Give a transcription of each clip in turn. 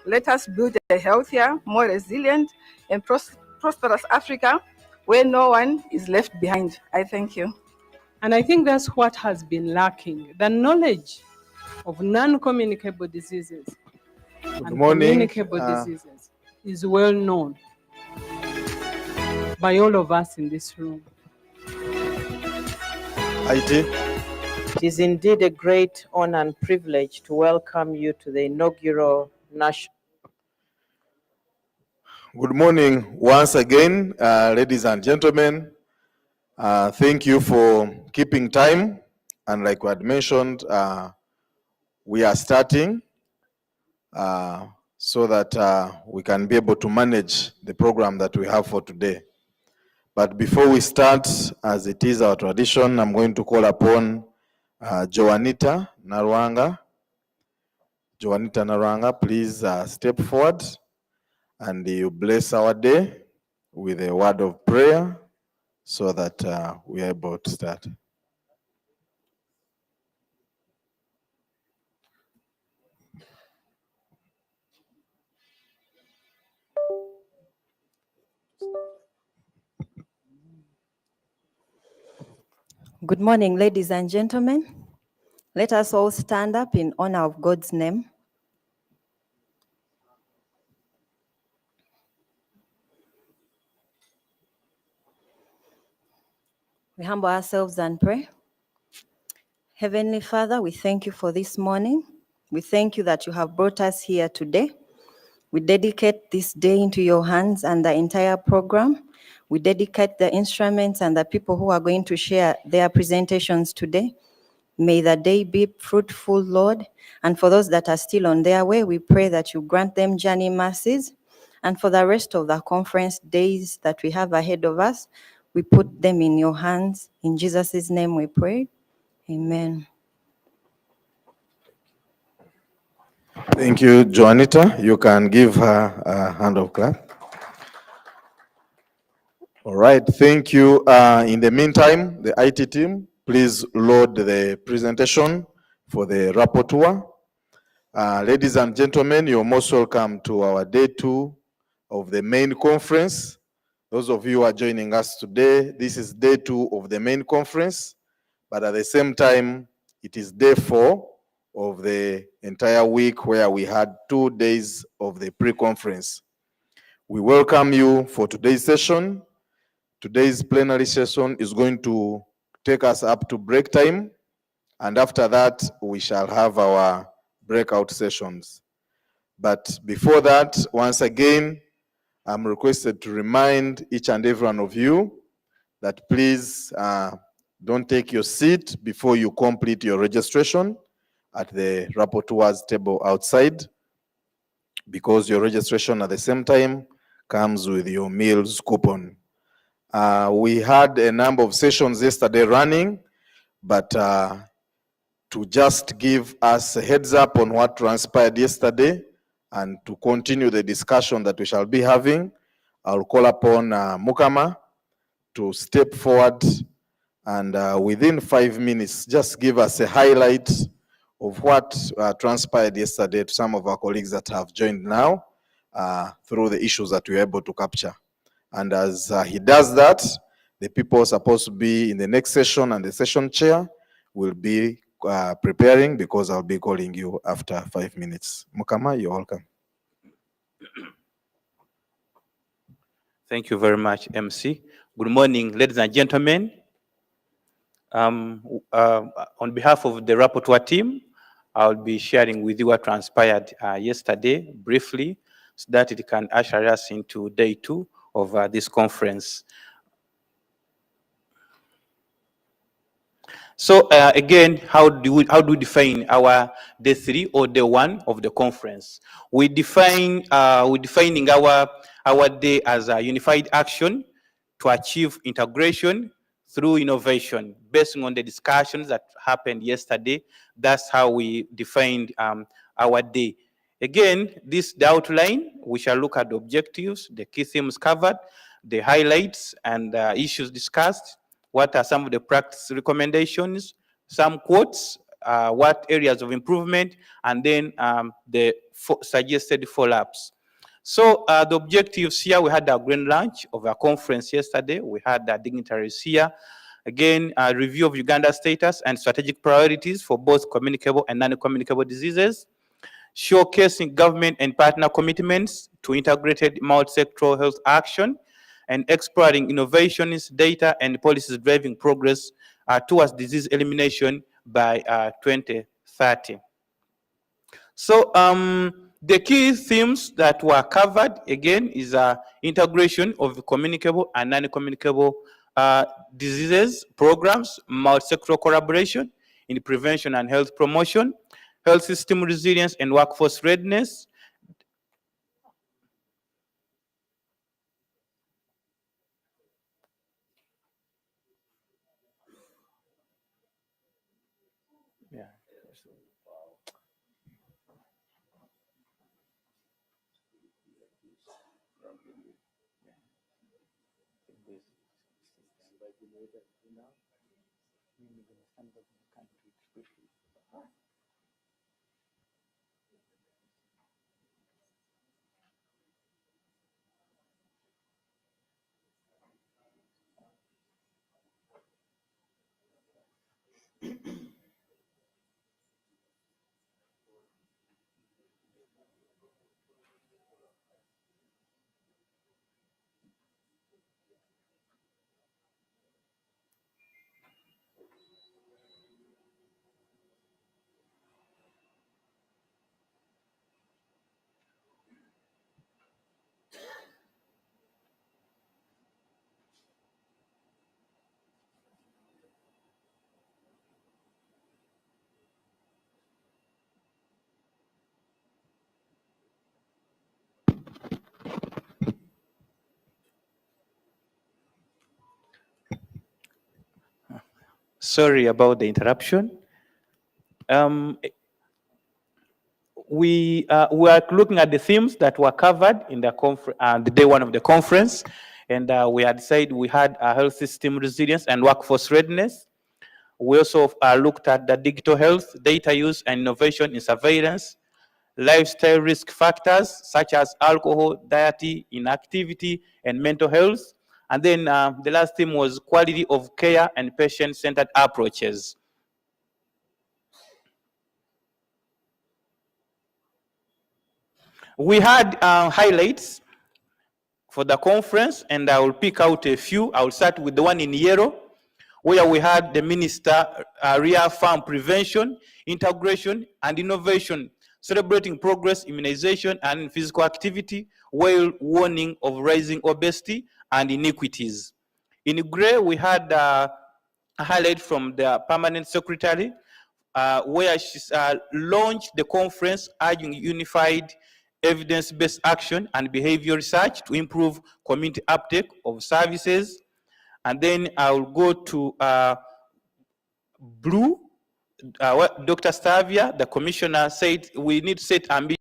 Let us build a healthier, more resilient, and prosperous Africa where no one is left behind. I thank you. And I think that's what has been lacking. The knowledge of non-communicable diseases Good and morning. communicable diseases is well known by all of us in this room. IT. It is indeed a great honor and privilege to welcome you to the inaugural national. Good morning once again, ladies and gentlemen. Thank you for keeping time. And like we had mentioned, we are starting so that we can be able to manage the program that we have for today. But before we start, as it is our tradition, I'm going to call upon Joanita Narwanga. Joanita Narwanga, please step forward and you bless our day with a word of prayer so that we are able to start. Good morning, ladies and gentlemen. Let us all stand up in honor of God's name. We humble ourselves and pray. Heavenly Father, we thank you for this morning. We thank you that you have brought us here today. We dedicate this day into your hands and the entire program. We dedicate the instruments and the people who are going to share their presentations today. May the day be fruitful, Lord. And for those that are still on their way, we pray that you grant them journey mercies. And for the rest of the conference days that we have ahead of us, we put them in your hands. In Jesus' name we pray. Amen. Thank you, Joanita. You can give her a hand of clap. All right, thank you. In the meantime, the IT team, please load the presentation for the rapporteur. Ladies and gentlemen, you're most welcome to our day 2 of the main conference. Those of you who are joining us today, this is day 2 of the main conference, but at the same time, it is day 4 of the entire week where we had 2 days of the pre-conference. We welcome you for today's session. Today's plenary session is going to take us up to break time, and after that, we shall have our breakout sessions. But before that, once again, I'm requested to remind each and every one of you that please don't take your seat before you complete your registration at the rapporteur's table outside, because your registration at the same time comes with your meals coupon. We had a number of sessions yesterday running, but to just give us a heads up on what transpired yesterday and to continue the discussion that we shall be having, I'll call upon Mukama to step forward and within 5 minutes, just give us a highlight of what transpired yesterday to some of our colleagues that have joined now through the issues that we were able to capture. And as he does that, the people supposed to be in the next session and the session chair will be preparing, because I'll be calling you after 5 minutes. Mukama, you're welcome. Thank you very much, MC. Good morning, ladies and gentlemen. On behalf of the rapporteur team, I'll be sharing with you what transpired yesterday briefly, so that it can usher us into day 2 of this conference. So again, how do we define our day 3 or day 1 of the conference? We're defining our day as a unified action to achieve integration through innovation, based on the discussions that happened yesterday. That's how we defined our day. Again, the outline, we shall look at the objectives, the key themes covered, the highlights and issues discussed. What are some of the practice recommendations? Some quotes, what areas of improvement, and then the suggested follow-ups. So the objectives here, we had a grand launch of a conference yesterday. We had the dignitaries here. Again, a review of Uganda's status and strategic priorities for both communicable and non-communicable diseases, showcasing government and partner commitments to integrated multi-sectoral health action, and exploring innovations, data, and policies driving progress towards disease elimination by 2030. So the key themes that were covered, again, is integration of communicable and non-communicable diseases programs, multi-sectoral collaboration in prevention and health promotion, health system resilience and workforce readiness. Yeah. Sorry about the interruption. We are looking at the themes that were covered in the day one of the conference, and we had said we had health system resilience and workforce readiness. We also looked at the digital health, data use and innovation in surveillance, lifestyle risk factors such as alcohol, diet, inactivity, and mental health. And then the last theme was quality of care and patient-centered approaches. We had highlights for the conference, and I will pick out a few. I will start with the one in yellow, where we had the minister reaffirm prevention, integration, and innovation, celebrating progress, immunization, and physical activity, while warning of rising obesity and inequities. In gray, we had a highlight from the permanent secretary, where she launched the conference urging unified evidence-based action and behavior research to improve community uptake of services. And then I will go to blue. Dr. Stavia, the commissioner, said we need to set ambitious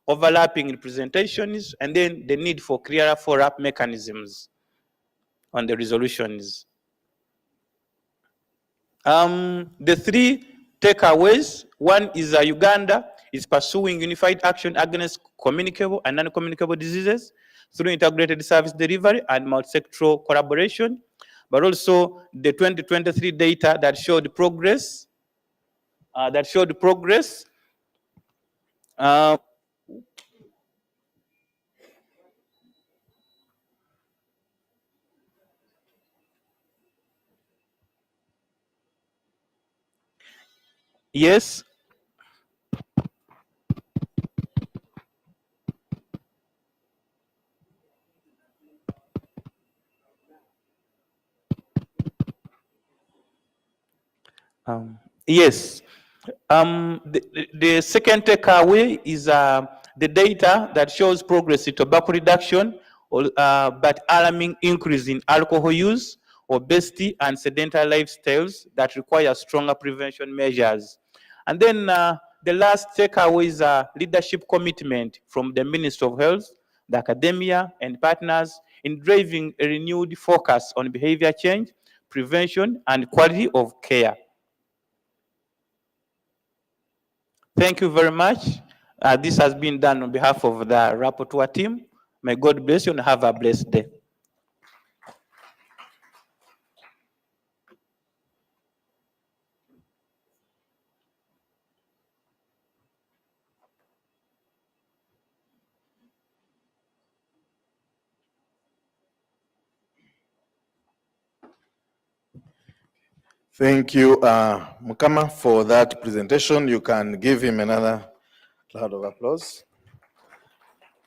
overlapping representations, and then the need for clearer follow-up mechanisms on the resolutions. The three takeaways: one is Uganda is pursuing unified action against communicable and non-communicable diseases through integrated service delivery and multi-sectoral collaboration, but also the 2023 data that showed progress. Yes. Yes. The second takeaway is the data that shows progress in tobacco reduction, but alarming increase in alcohol use, obesity, and sedentary lifestyles that require stronger prevention measures. And then the last takeaway is leadership commitment from the Ministry of Health, the academia, and partners in driving a renewed focus on behavior change, prevention, and quality of care. Thank you very much. This has been done on behalf of the rapporteur team. May God bless you and have a blessed day. Thank you, Mukama, for that presentation. You can give him another round of applause.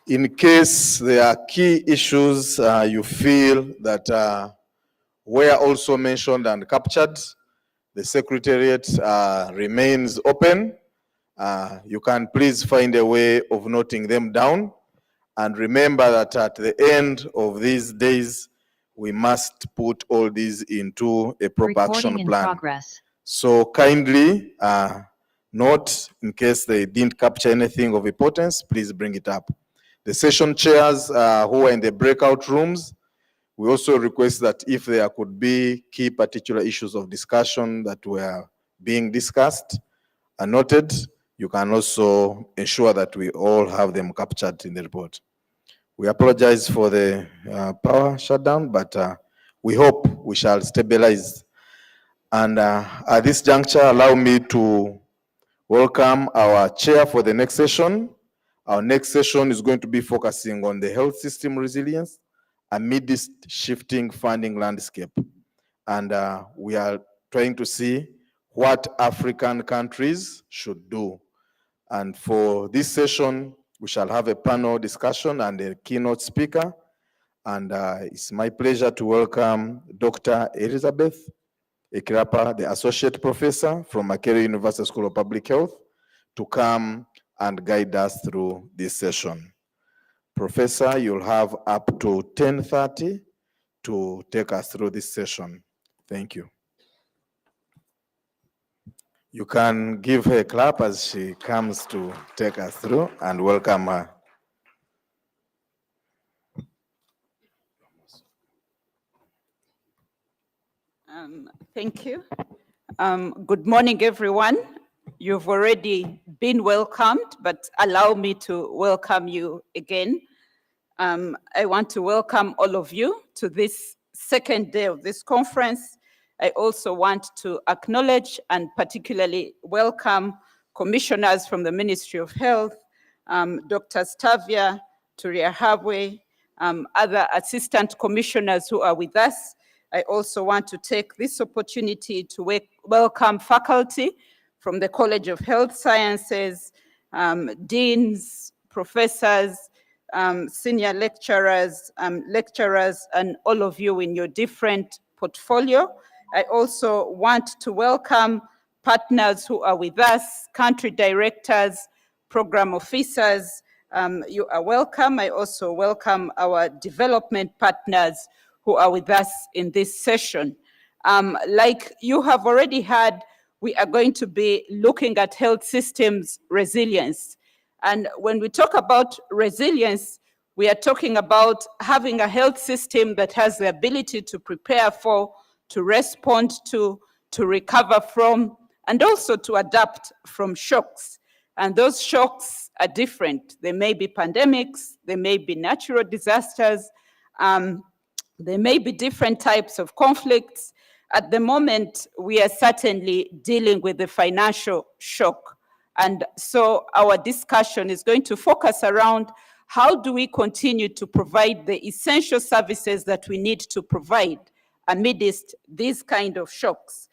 In case there are key issues you feel that were also mentioned and captured, the Secretariat remains open. You can please find a way of noting them down. And remember that at the end of these days, we must put all these into a proper action plan. Progress. So kindly note, in case they didn't capture anything of importance, please bring it up. The session chairs who are in the breakout rooms, we also request that if there could be key particular issues of discussion that were being discussed and noted, you can also ensure that we all have them captured in the report. We apologize for the power shutdown, but we hope we shall stabilize. And at this juncture, allow me to welcome our chair for the next session. Our next session is going to be focusing on the health system resilience amidst shifting funding landscape. And we are trying to see what African countries should do. And for this session, we shall have a panel discussion and a keynote speaker. And it's my pleasure to welcome Dr. Elizabeth Ekirapa, the Associate Professor from Makerere University School of Public Health, to come and guide us through this session. Professor, you'll have up to 10:30 to take us through this session. Thank you. You can give her a clap as she comes to take us through, and welcome her. Thank you. Good morning, everyone. You've already been welcomed, but allow me to welcome you again. I want to welcome all of you to this second day of this conference. I also want to acknowledge and particularly welcome commissioners from the Ministry of Health, Dr. Stavia Turiahabwe, other assistant commissioners who are with us. I also want to take this opportunity to welcome faculty from the College of Health Sciences, deans, professors, senior lecturers, and all of you in your different portfolio. I also want to welcome partners who are with us, country directors, program officers. You are welcome. I also welcome our development partners who are with us in this session. Like you have already heard, we are going to be looking at health systems resilience. And when we talk about resilience, we are talking about having a health system that has the ability to prepare for, to respond to recover from, and also to adapt from shocks. And those shocks are different. They may be pandemics, they may be natural disasters, there may be different types of conflicts. At the moment, we are certainly dealing with the financial shock. And so our discussion is going to focus around how do we continue to provide the essential services that we need to provide amidst these kind of shocks.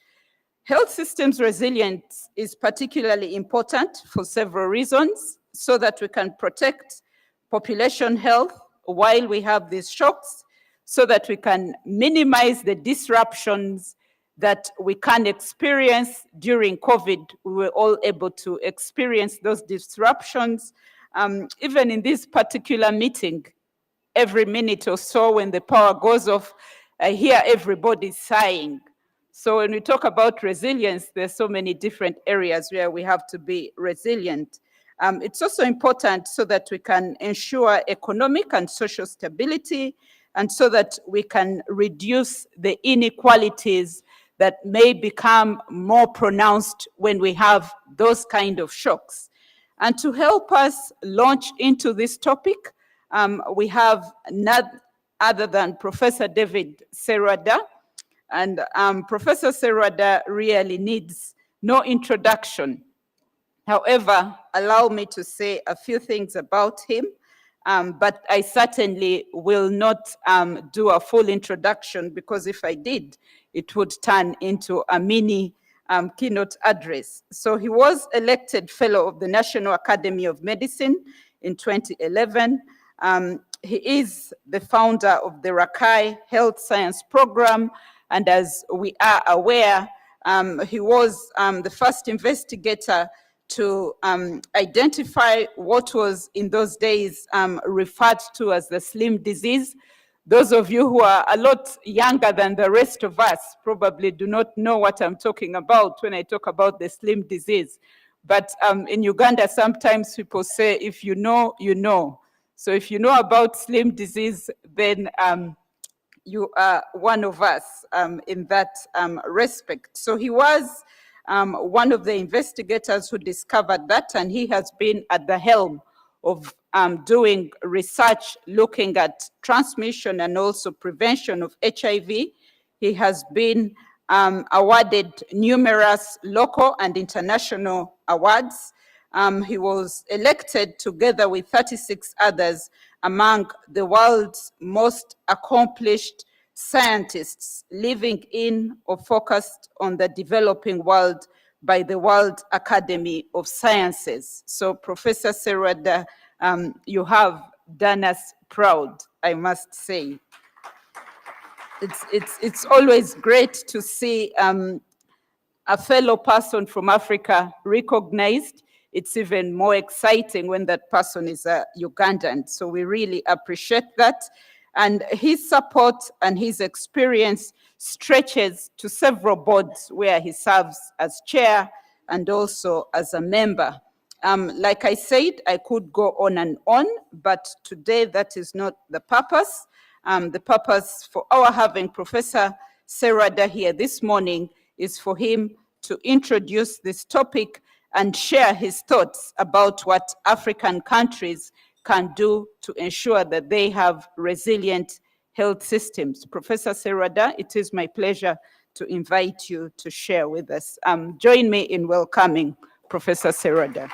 Health systems resilience is particularly important for several reasons, so that we can protect population health while we have these shocks, so that we can minimize the disruptions that we can experience during COVID. We were all able to experience those disruptions. Even in this particular meeting, every minute or so when the power goes off, I hear everybody sighing. So when we talk about resilience, there's so many different areas where we have to be resilient. It's also important so that we can ensure economic and social stability, and so that we can reduce the inequalities that may become more pronounced when we have those kind of shocks. And to help us launch into this topic, we have none other than Professor David Serwada. And Professor Serwada really needs no introduction. However, allow me to say a few things about him, but I certainly will not do a full introduction, because if I did, it would turn into a mini keynote address. So he was elected Fellow of the National Academy of Medicine in 2011. He is the founder of the Rakai Health Science Program, and as we are aware, he was the first investigator to identify what was in those days referred to as the slim disease. Those of you who are a lot younger than the rest of us probably do not know what I'm talking about when I talk about the slim disease. But in Uganda, sometimes people say, if you know, you know. So if you know about slim disease, then you are one of us in that respect. So he was one of the investigators who discovered that, and he has been at the helm of doing research looking at transmission and also prevention of HIV. He has been awarded numerous local and international awards. He was elected together with 36 others among the world's most accomplished scientists living in or focused on the developing world by the World Academy of Sciences. So Professor Serwada, you have done us proud, I must say. It's always great to see a fellow person from Africa recognized. It's even more exciting when that person is a Ugandan. So we really appreciate that. And his support and his experience stretches to several boards where he serves as chair and also as a member. Like I said, I could go on and on, but today that is not the purpose. The purpose for our having Professor Serwada here this morning is for him to introduce this topic and share his thoughts about what African countries can do to ensure that they have resilient health systems. Professor Serwada, it is my pleasure to invite you to share with us. Join me in welcoming Professor Serwada.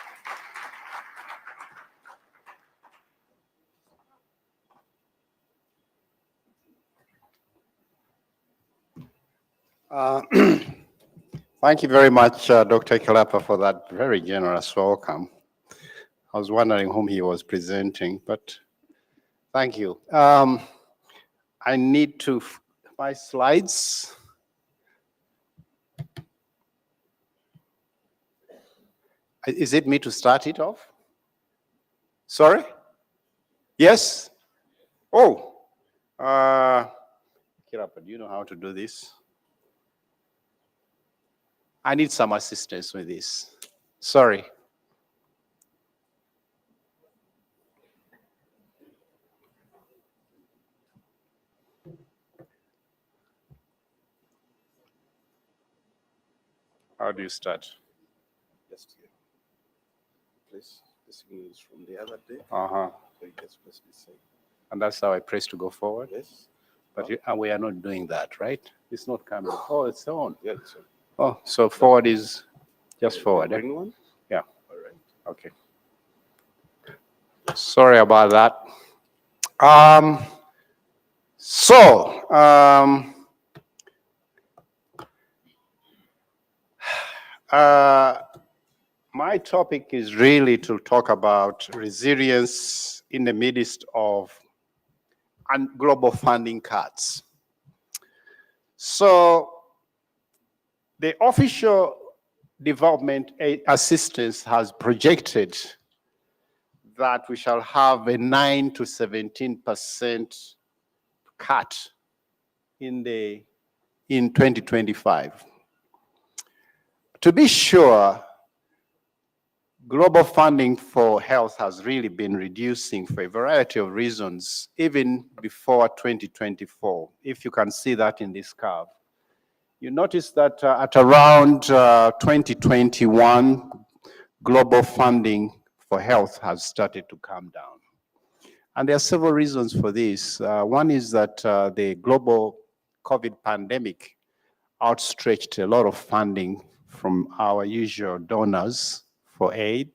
Thank you very much, Dr. Kalapa, for that very generous welcome. I was wondering whom he was presenting, but thank you. I need to, my slides. Is it me to start it off? Sorry? Yes? Oh, Kirapa, do you know how to do this? I need some assistance with this. Sorry. How do you start? Just here. Place the signal is from the other day. Uh-huh. So you just press this side. And that's how I press to go forward? Yes. But we are not doing that, right? It's not coming. Oh, it's on. Yeah, it's on. Oh, so forward is just forward. Eh? Bring one? Yeah. All right. Okay. Sorry about that. My topic is really to talk about resilience in the midst of global funding cuts. So the official development assistance has projected that we shall have a 9 to 17% cut in 2025. To be sure, global funding for health has really been reducing for a variety of reasons, even before 2024, if you can see that in this curve. You notice that at around 2021, global funding for health has started to come down. And there are several reasons for this. One is that the global COVID pandemic outstretched a lot of funding from our usual donors for aid,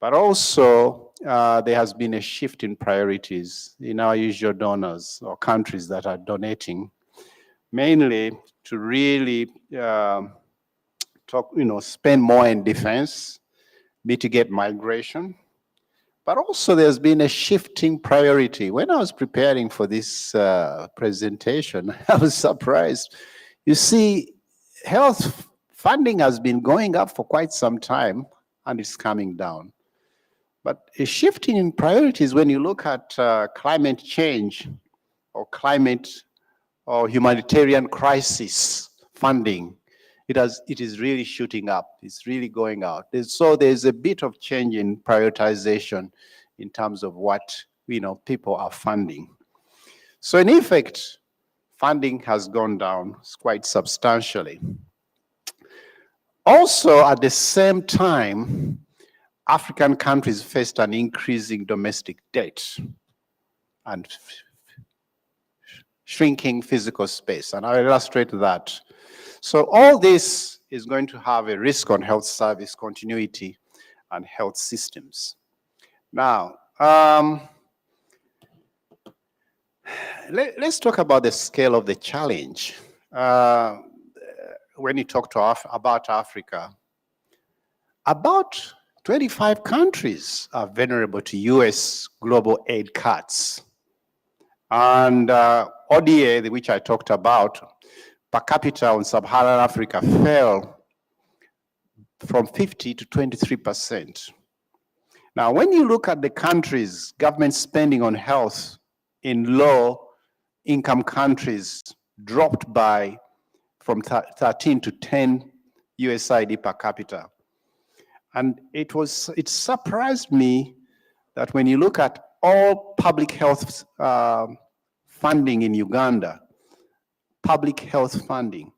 but also there has been a shift in priorities in our usual donors or countries that are donating, mainly to really spend more in defense, mitigate migration, but also there's been a shifting priority. When I was preparing for this presentation, I was surprised. You see, health funding has been going up for quite some time, and it's coming down. But a shifting in priorities when you look at climate change or climate or humanitarian crisis funding, it is really shooting up. It's really going out. So there's a bit of change in prioritization in terms of what people are funding. So in effect, funding has gone down quite substantially. Also, at the same time, African countries faced an increasing domestic debt and shrinking physical space, and I'll illustrate that. So all this is going to have a risk on health service continuity and health systems. Now, let's talk about the scale of the challenge. When you talk about Africa, about 25 countries are vulnerable to US global aid cuts. And ODA, which I talked about, per capita on sub-Saharan Africa fell from 50 to 23%. Now, when you look at the countries, government spending on health in low-income countries dropped from 13 to 10 USID per capita. And it surprised me that when you look at all public health funding in Uganda, public health funding,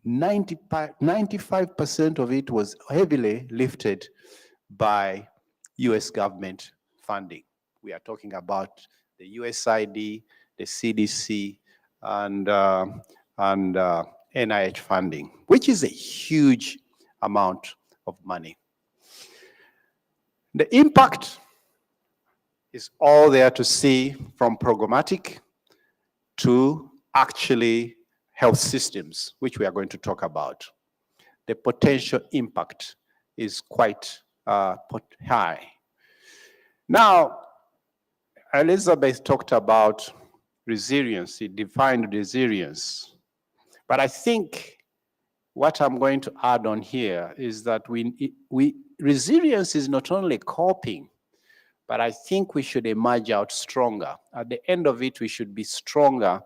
95% of it was heavily lifted by US government funding. We are talking about the USID, the CDC, and NIH funding, which is a huge amount of money. The impact is all there to see, from programmatic to actually health systems, which we are going to talk about. The potential impact is quite high. Now, Elizabeth talked about resilience. She defined resilience. But I think what I'm going to add on here is that resilience is not only coping, but I think we should emerge out stronger. At the end of it, we should be stronger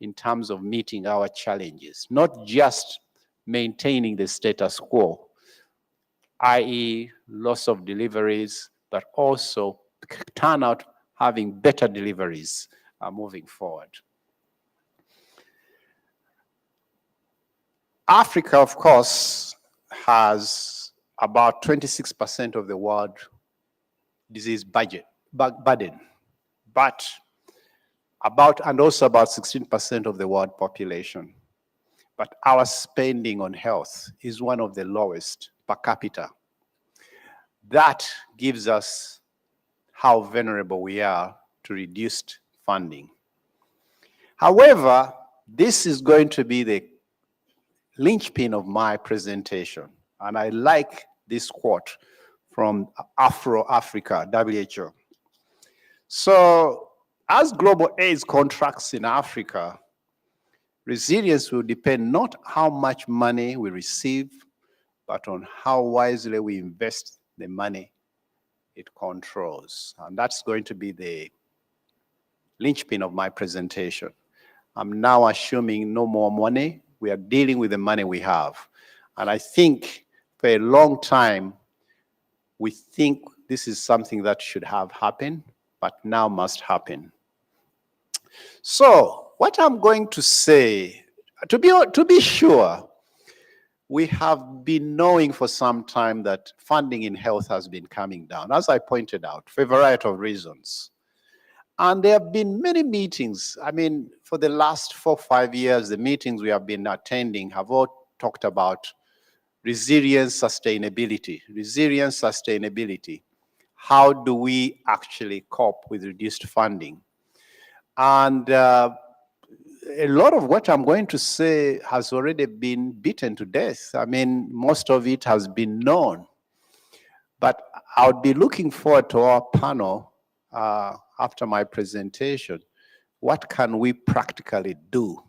in terms of meeting our challenges, not just maintaining the status quo, i.e. loss of deliveries, but also turn out having better deliveries moving forward. Africa, of course, has about 26% of the world disease burden, but also about 16% of the world population. But our spending on health is one of the lowest per capita. That gives us how vulnerable we are to reduced funding. However, this is going to be the linchpin of my presentation. And I like this quote from Afro-Africa, WHO. So, as global AIDS contracts in Africa, resilience will depend not how much money we receive, but on how wisely we invest the money it controls. And that's going to be the linchpin of my presentation. I'm now assuming no more money. We are dealing with the money we have. And I think for a long time, we think this is something that should have happened, but now must happen. So what I'm going to say, to be sure, we have been knowing for some time that funding in health has been coming down, as I pointed out, for a variety of reasons. And there have been many meetings. I mean, for the last 4 or 5 years, the meetings we have been attending have all talked about resilience, sustainability. Resilience, sustainability. How do we actually cope with reduced funding? And a lot of what I'm going to say has already been beaten to death. I mean, most of it has been known. But I'll be looking forward to our panel after my presentation. What can we practically do?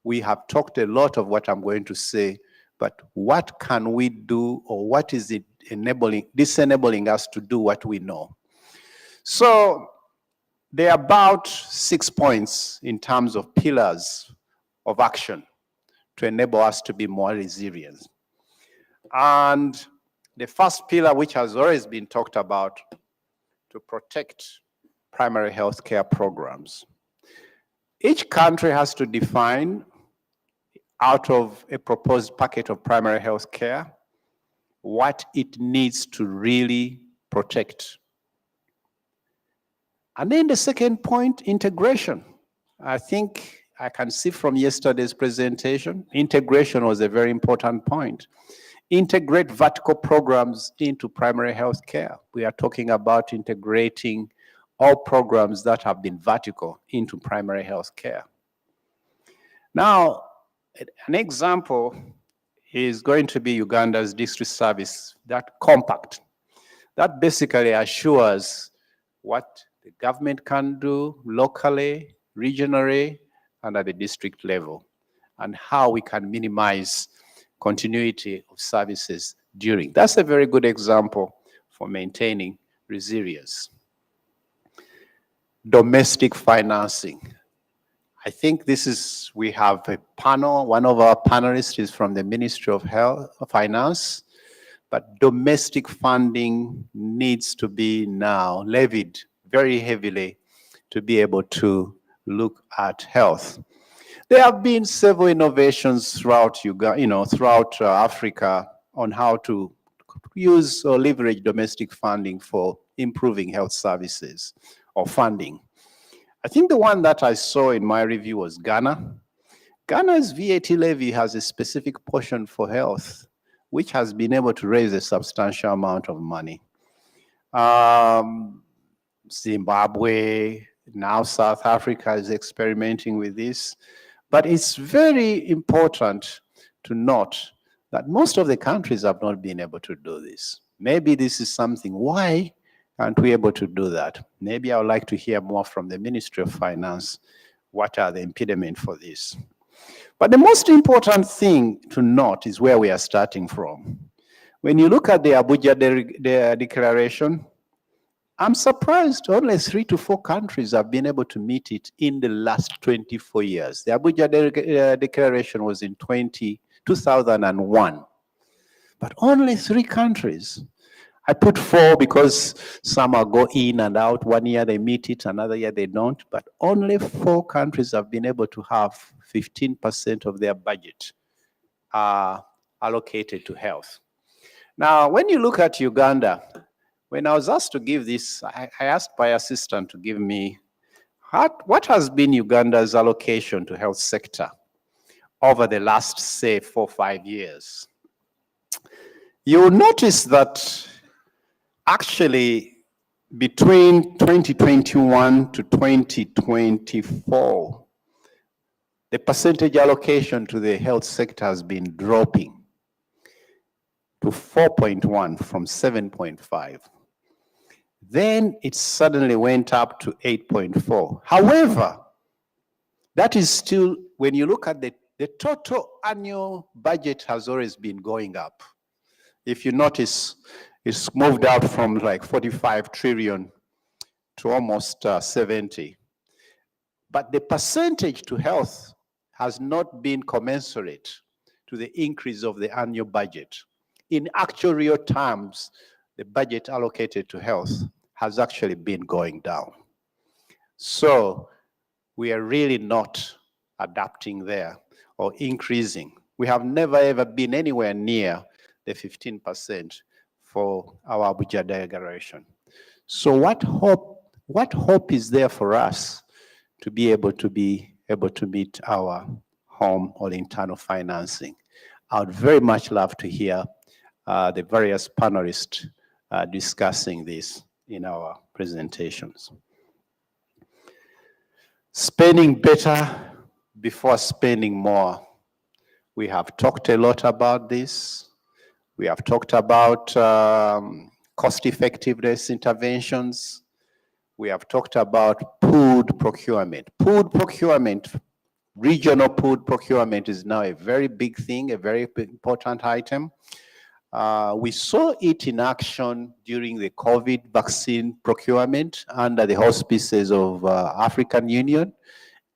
We have talked a lot of what I'm going to say, but what can we do, or what is it disenabling us to do what we know? So there are about 6 points in terms of pillars of action to enable us to be more resilient. And the first pillar, which has always been talked about, to protect primary health care programs. Each country has to define, out of a proposed packet of primary health care, what it needs to really protect. And then the second point, integration. I think I can see from yesterday's presentation, integration was a very important point. Integrate vertical programs into primary health care. We are talking about integrating all programs that have been vertical into primary health care. Now, an example is going to be Uganda's district service, that compact. That basically assures what the government can do locally, regionally, and at the district level, and how we can minimize continuity of services during. That's a very good example for maintaining resilience. Domestic financing. I think we have a panel, one of our panelists is from the Ministry of Finance, but domestic funding needs to be now levied very heavily to be able to look at health. There have been several innovations throughout Africa on how to use or leverage domestic funding for improving health services or funding. I think the one that I saw in my review was Ghana. Ghana's VAT levy has a specific portion for health, which has been able to raise a substantial amount of money. Zimbabwe, now South Africa is experimenting with this. But it's very important to note that most of the countries have not been able to do this. Maybe this is something, why aren't we able to do that? Maybe I would like to hear more from the Ministry of Finance. What are the impediments for this? But the most important thing to note is where we are starting from. When you look at the Abuja Declaration, I'm surprised only 3 to 4 countries have been able to meet it in the last 24 years. The Abuja Declaration was in 2001, but only 3 countries. I put 4 because some are go in and out. One year they meet it, another year they don't, but only 4 countries have been able to have 15% of their budget allocated to health. Now, when you look at Uganda, when I was asked to give this, I asked my assistant to give me what has been Uganda's allocation to health sector over the last, say, 4 or 5 years. You will notice that actually between 2021 to 2024, the percentage allocation to the health sector has been dropping to 4.1 from 7.5. Then it suddenly went up to 8.4. However, that is still, when you look at the total annual budget has always been going up. If you notice, it's moved out from like 45 trillion to almost 70. But the percentage to health has not been commensurate to the increase of the annual budget. In actual real terms, the budget allocated to health has actually been going down. So we are really not adapting there or increasing. We have never ever been anywhere near the 15% for our Abuja Declaration. So what hope is there for us to be able to meet our home or internal financing? I would very much love to hear the various panelists discussing this in our presentations. Spending better before spending more. We have talked a lot about this. We have talked about cost effectiveness interventions. We have talked about food procurement. Food procurement, regional food procurement is now a very big thing, a very important item. We saw it in action during the COVID vaccine procurement under the auspices of African Union.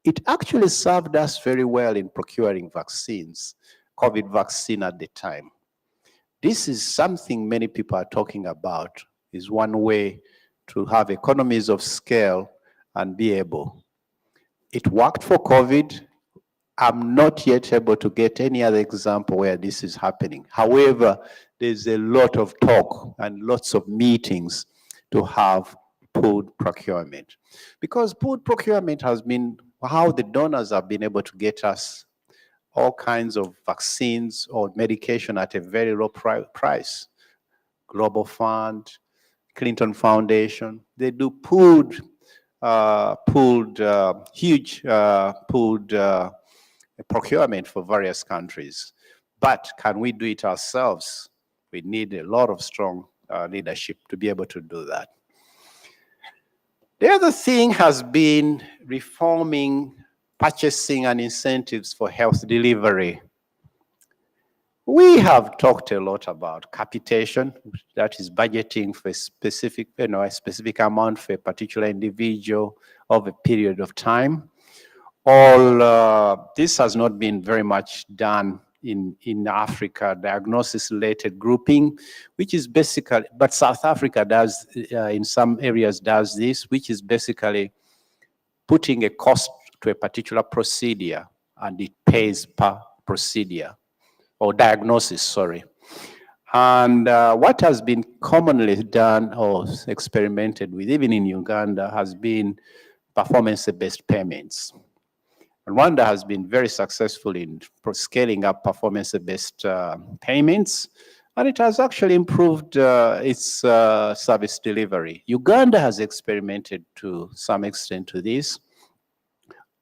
It actually served us very well in procuring vaccines, COVID vaccine at the time. This is something many people are talking about, is one way to have economies of scale and be able. It worked for COVID. I'm not yet able to get any other example where this is happening. However, there's a lot of talk and lots of meetings to have food procurement. Because food procurement has been how the donors have been able to get us all kinds of vaccines or medication at a very low price. Global Fund, Clinton Foundation, they do huge procurement for various countries. But can we do it ourselves? We need a lot of strong leadership to be able to do that. The other thing has been reforming purchasing and incentives for health delivery. We have talked a lot about capitation, that is budgeting for a specific, a specific amount for a particular individual of a period of time. All this has not been very much done in Africa, diagnosis-related grouping, which is basically, but South Africa does, in some areas does this, which is basically putting a cost to a particular procedure and it pays per procedure, or diagnosis, sorry. And what has been commonly done or experimented with, even in Uganda, has been performance-based payments. Rwanda has been very successful in scaling up performance-based payments, and it has actually improved its service delivery. Uganda has experimented to some extent to this.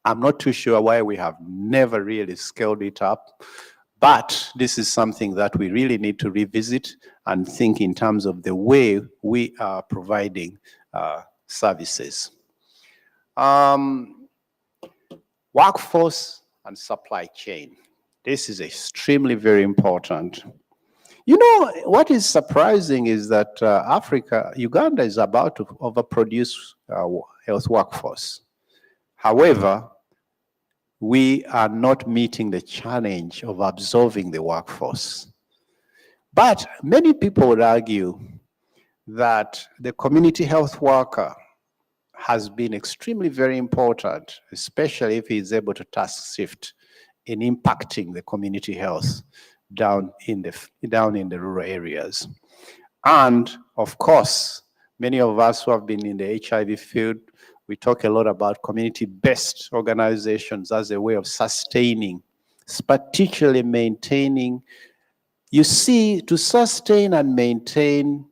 I'm not too sure why we have never really scaled it up, but this is something that we really need to revisit and think in terms of the way we are providing services. Workforce and supply chain. This is extremely very important. You know, what is surprising is that Uganda is about to overproduce health workforce. However, we are not meeting the challenge of absorbing the workforce. But many people would argue that the community health worker has been extremely very important, especially if he is able to task shift in impacting the community health. down in the rural areas. And of course, many of us who have been in the HIV field, we talk a lot about community-based organizations as a way of sustaining, particularly maintaining. You see, to sustain and maintain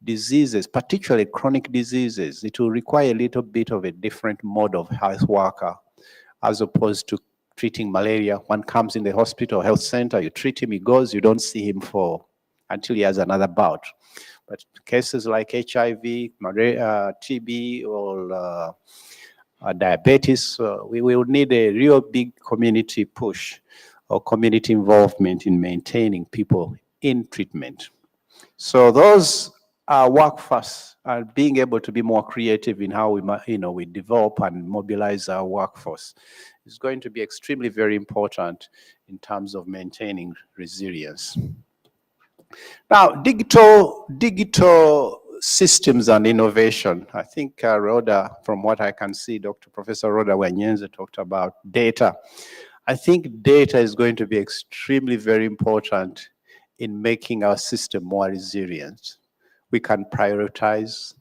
diseases, particularly chronic diseases, it will require a little bit of a different mode of health worker as opposed to treating malaria. One comes in the hospital, health center, you treat him, he goes, you don't see him until he has another bout. But cases like HIV, malaria, TB, or diabetes, we will need a real big community push or community involvement in maintaining people in treatment. So those work first, being able to be more creative in how we develop and mobilize our workforce is going to be extremely very important in terms of maintaining resilience. Now, digital systems and innovation. I think Rhoda, from what I can see, Professor Rhoda Wanyenze talked about data. I think data is going to be extremely very important in making our system more resilient. We can prioritize,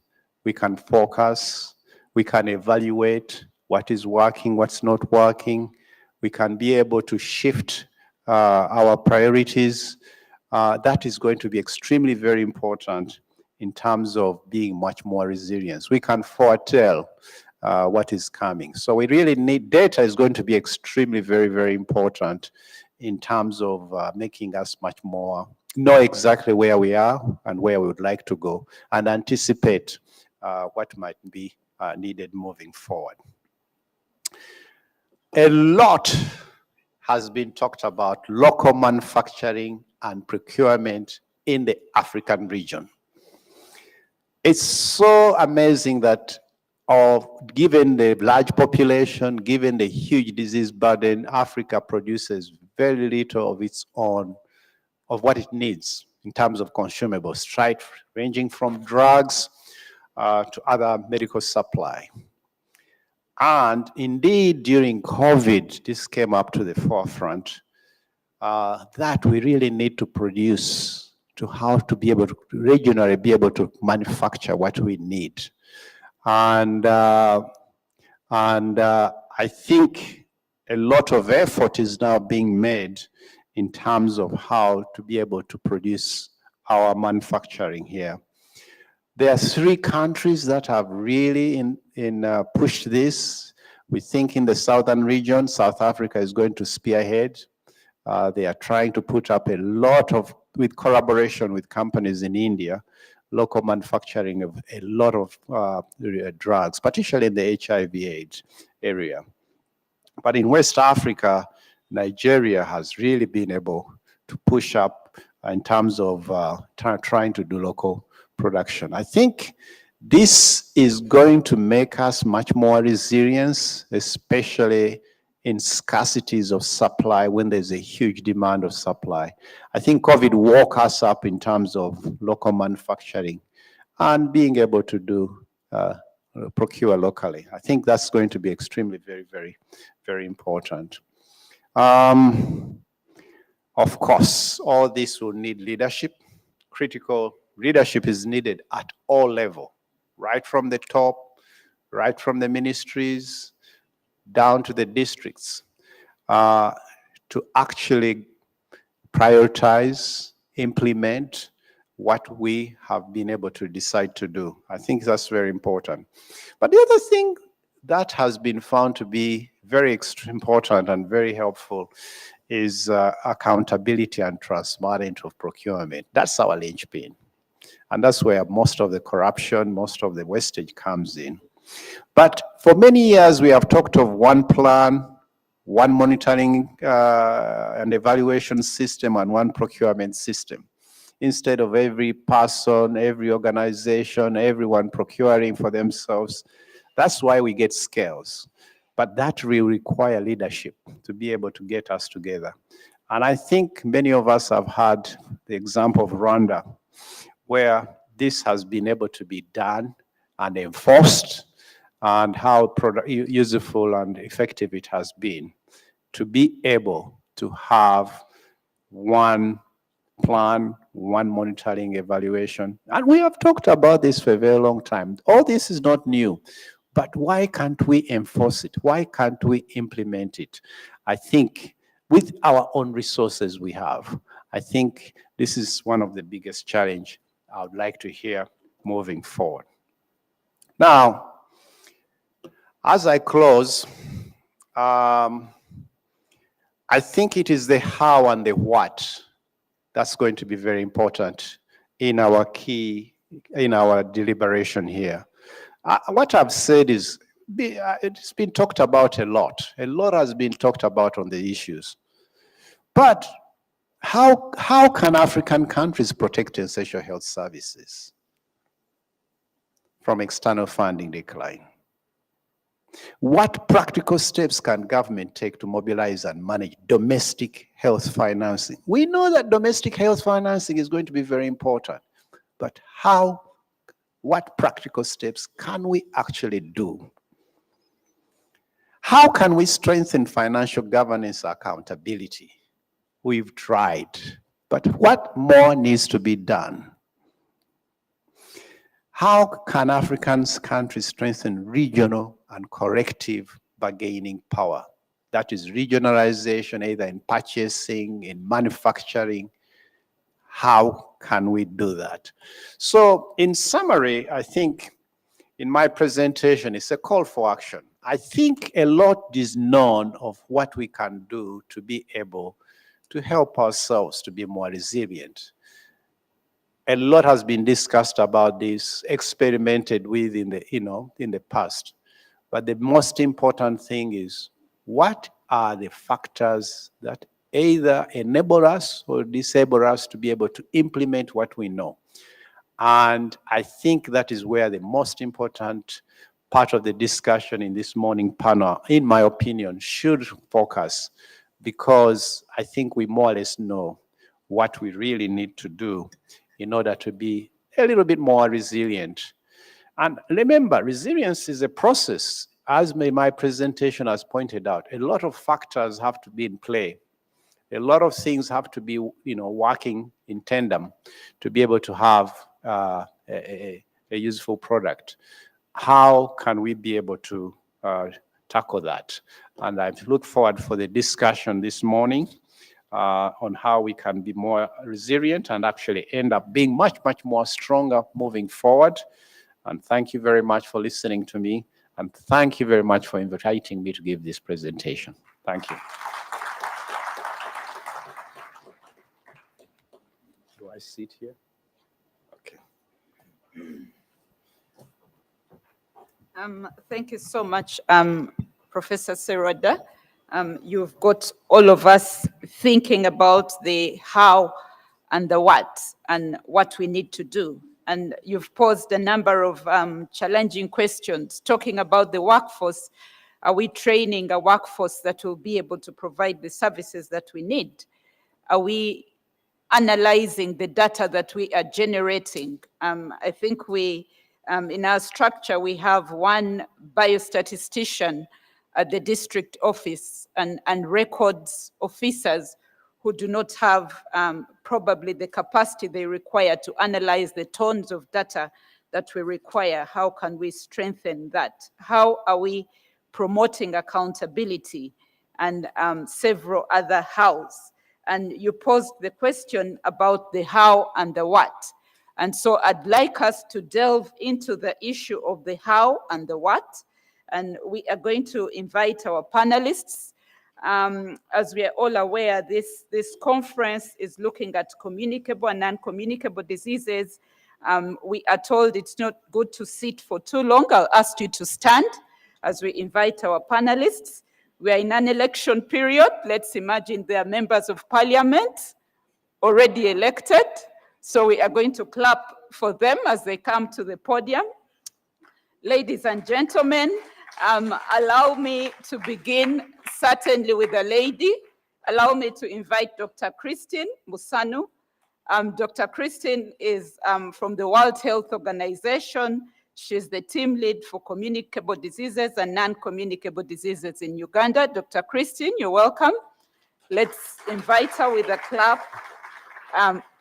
we can focus, we can evaluate what is working, what's not working. We can be able to shift our priorities. That is going to be extremely very important in terms of being much more resilient. We can foretell what is coming. So we really need, data is going to be extremely very, very important in terms of making us much more, know exactly where we are and where we would like to go and anticipate what might be needed moving forward. A lot has been talked about local manufacturing and procurement in the African region. It's so amazing that given the large population, given the huge disease burden, Africa produces very little of its own, of what it needs in terms of consumables, right? Ranging from drugs to other medical supply. And indeed, during COVID, this came up to the forefront, that we really need to produce, to how to be able to regionally be able to manufacture what we need. And I think a lot of effort is now being made in terms of how to be able to produce our manufacturing here. There are 3 countries that have really pushed this. We think in the southern region, South Africa is going to spearhead. They are trying to put up a lot of, with collaboration with companies in India, local manufacturing of a lot of drugs, particularly in the HIV/AIDS area. But in West Africa, Nigeria has really been able to push up in terms of trying to do local production. I think this is going to make us much more resilient, especially in scarcities of supply when there's a huge demand of supply. I think COVID woke us up in terms of local manufacturing and being able to do procure locally. I think that's going to be extremely very, very, very important. Of course, all this will need leadership. Critical leadership is needed at all levels, right from the top, right from the ministries, down to the districts, to actually prioritize, implement what we have been able to decide to do. I think that's very important. But the other thing that has been found to be very important and very helpful is accountability and transparency of procurement. That's our linchpin. And that's where most of the corruption, most of the wastage comes in. But for many years, we have talked of one plan, one monitoring and evaluation system, and one procurement system. Instead of every person, every organization, everyone procuring for themselves. That's why we get scales. But that will require leadership to be able to get us together. And I think many of us have had the example of Rwanda, where this has been able to be done and enforced, and how useful and effective it has been to be able to have one plan, one monitoring evaluation. And we have talked about this for a very long time. All this is not new, but why can't we enforce it? Why can't we implement it? I think with our own resources we have, I think this is one of the biggest challenge I would like to hear moving forward. Now, as I close, I think it is the how and the what that's going to be very important in our deliberation here. What I've said is, it's been talked about a lot. A lot has been talked about on the issues. But how can African countries protect essential health services from external funding decline? What practical steps can government take to mobilize and manage domestic health financing? We know that domestic health financing is going to be very important, but what practical steps can we actually do? How can we strengthen financial governance accountability? We've tried, but what more needs to be done? How can African countries strengthen regional and corrective bargaining power? That is regionalization, either in purchasing, in manufacturing. How can we do that? So in summary, I think in my presentation, it's a call for action. I think a lot is known of what we can do to be able to help ourselves to be more resilient. A lot has been discussed about this, experimented with in the past. But the most important thing is, what are the factors that either enable us or disable us to be able to implement what we know? And I think that is where the most important part of the discussion in this morning panel, in my opinion, should focus, because I think we more or less know what we really need to do in order to be a little bit more resilient. And remember, resilience is a process. As my presentation has pointed out, a lot of factors have to be in play. A lot of things have to be, working in tandem to be able to have a useful product. How can we be able to tackle that? And I look forward for the discussion this morning on how we can be more resilient and actually end up being much, much more stronger moving forward. And thank you very much for listening to me. And thank you very much for inviting me to give this presentation. Thank you. Do I sit here? Okay. Thank you so much, Professor Seroda. You've got all of us thinking about the how and the what and what we need to do. And you've posed a number of challenging questions talking about the workforce. Are we training a workforce that will be able to provide the services that we need? Are we analyzing the data that we are generating? I think in our structure, we have one biostatistician at the district office and records officers who do not have probably the capacity they require to analyze the tons of data that we require. How can we strengthen that? How are we promoting accountability? And several other hows. And you posed the question about the how and the what. And so I'd like us to delve into the issue of the how and the what. And we are going to invite our panelists. As we are all aware, this conference is looking at communicable and non-communicable diseases. We are told it's not good to sit for too long. I'll ask you to stand as we invite our panelists. We are in an election period. Let's imagine they are members of parliament already elected. So we are going to clap for them as they come to the podium. Ladies and gentlemen, allow me to begin certainly with a lady. Allow me to invite Dr. Christine Musanu. Dr. Christine is from the World Health Organization. She's the team lead for communicable diseases and non-communicable diseases in Uganda. Dr. Christine, you're welcome. Let's invite her with a clap.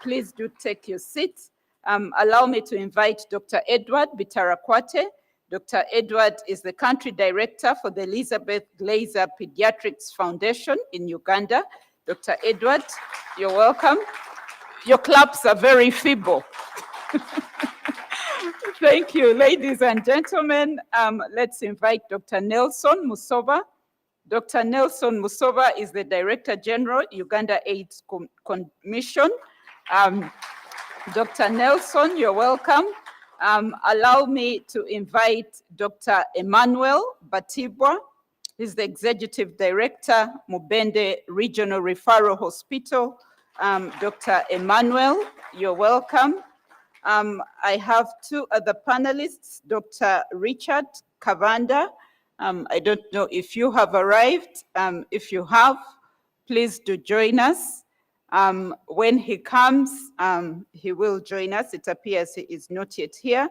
Please do take your seats. Allow me to invite Dr. Edward Bitarakwate. Dr. Edward is the country director for the Elizabeth Glaser Pediatrics Foundation in Uganda. Dr. Edward, you're welcome. Your claps are very feeble. Thank you, ladies and gentlemen. Let's invite Dr. Nelson Musova. Dr. Nelson Musova is the Director General, Uganda AIDS Commission. Dr. Nelson, you're welcome. Allow me to invite Dr. Emmanuel Batibwa. He's the Executive Director, Mubende Regional Referral Hospital. Dr. Emmanuel, you're welcome. I have two other panelists, Dr. Richard Kavanda. I don't know if you have arrived. If you have, please do join us. When he comes, he will join us. It appears he is not yet here.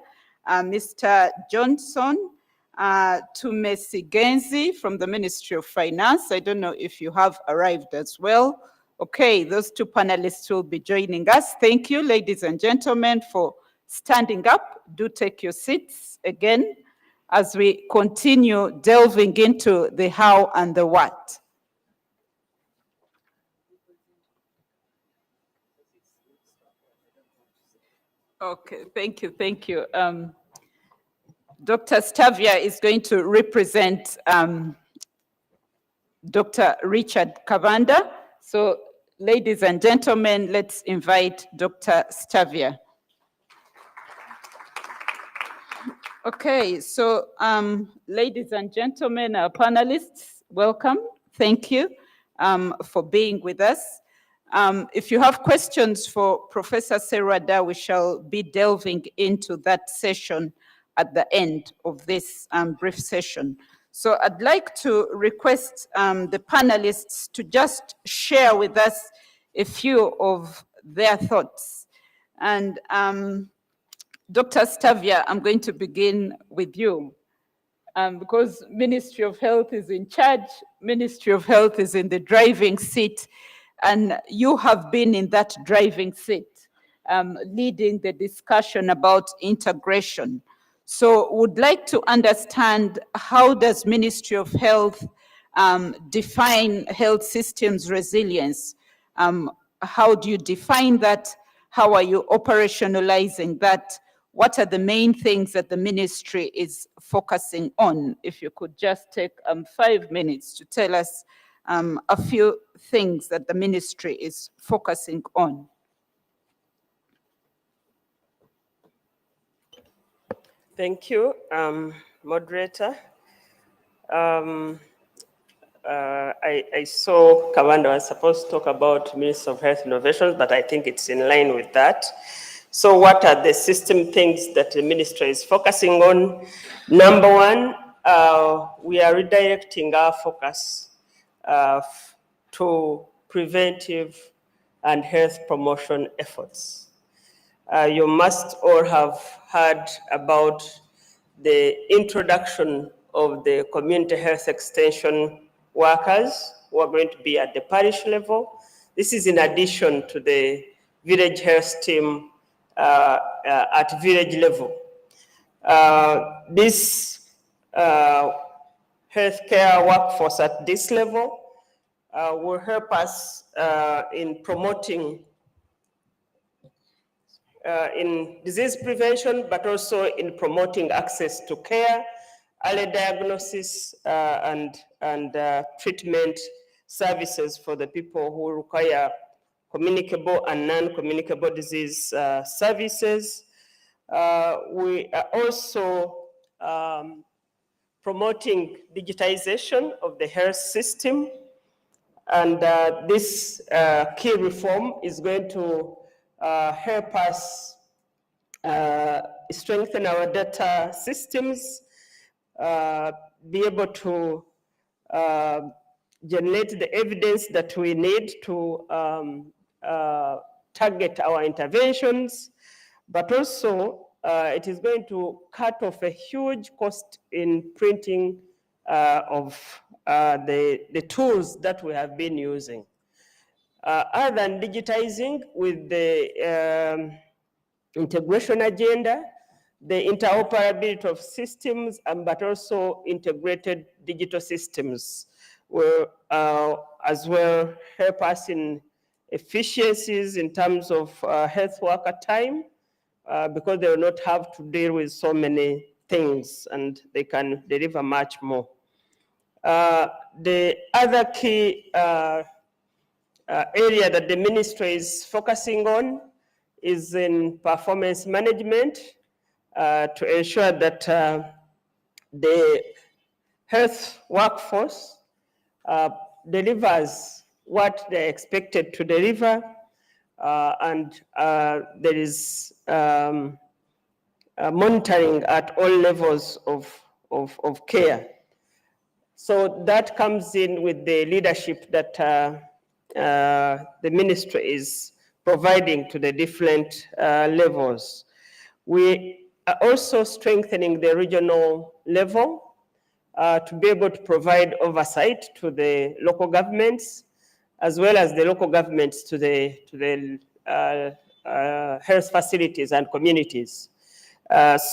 Mr. Johnson Tumesigenzi from the Ministry of Finance. I don't know if you have arrived as well. Okay, those two panelists will be joining us. Thank you, ladies and gentlemen, for standing up. Do take your seats again as we continue delving into the how and the what. Okay, thank you, thank you. Dr. Stavia is going to represent Dr. Richard Kavanda. So, ladies and gentlemen, let's invite Dr. Stavia. Okay, so ladies and gentlemen, our panelists, welcome. Thank you for being with us. If you have questions for Professor Serada, we shall be delving into that session at the end of this brief session. So I'd like to request the panelists to just share with us a few of their thoughts. And Dr. Stavia, I'm going to begin with you. Because Ministry of Health is in charge, Ministry of Health is in the driving seat, and you have been in that driving seat, leading the discussion about integration. So would like to understand, how does Ministry of Health define health systems resilience? How do you define that? How are you operationalizing that? What are the main things that the ministry is focusing on? If you could just take 5 minutes to tell us a few things that the ministry is focusing on. Thank you, moderator. I saw Kavanda was supposed to talk about Ministry of Health Innovations, but I think it's in line with that. So what are the system things that the ministry is focusing on? Number one, we are redirecting our focus to preventive and health promotion efforts. You must all have heard about the introduction of the community health extension workers who are going to be at the parish level. This is in addition to the village health team at village level. This healthcare workforce at this level will help us in promoting in disease prevention, but also in promoting access to care, early diagnosis, and treatment services for the people who require communicable and non-communicable disease services. We are also promoting digitization of the health system, and this key reform is going to help us strengthen our data systems, be able to generate the evidence that we need to target our interventions, but also it is going to cut off a huge cost in printing of the tools that we have been using. Other than digitizing with the integration agenda, the interoperability of systems, but also integrated digital systems will as well help us in efficiencies in terms of health worker time, because they will not have to deal with so many things and they can deliver much more. The other key area that the ministry is focusing on is in performance management to ensure that the health workforce delivers what they're expected to deliver, and there is monitoring at all levels of care. So that comes in with the leadership that the ministry is providing to the different levels. We are also strengthening the regional level to be able to provide oversight to the local governments, as well as the local governments to the health facilities and communities.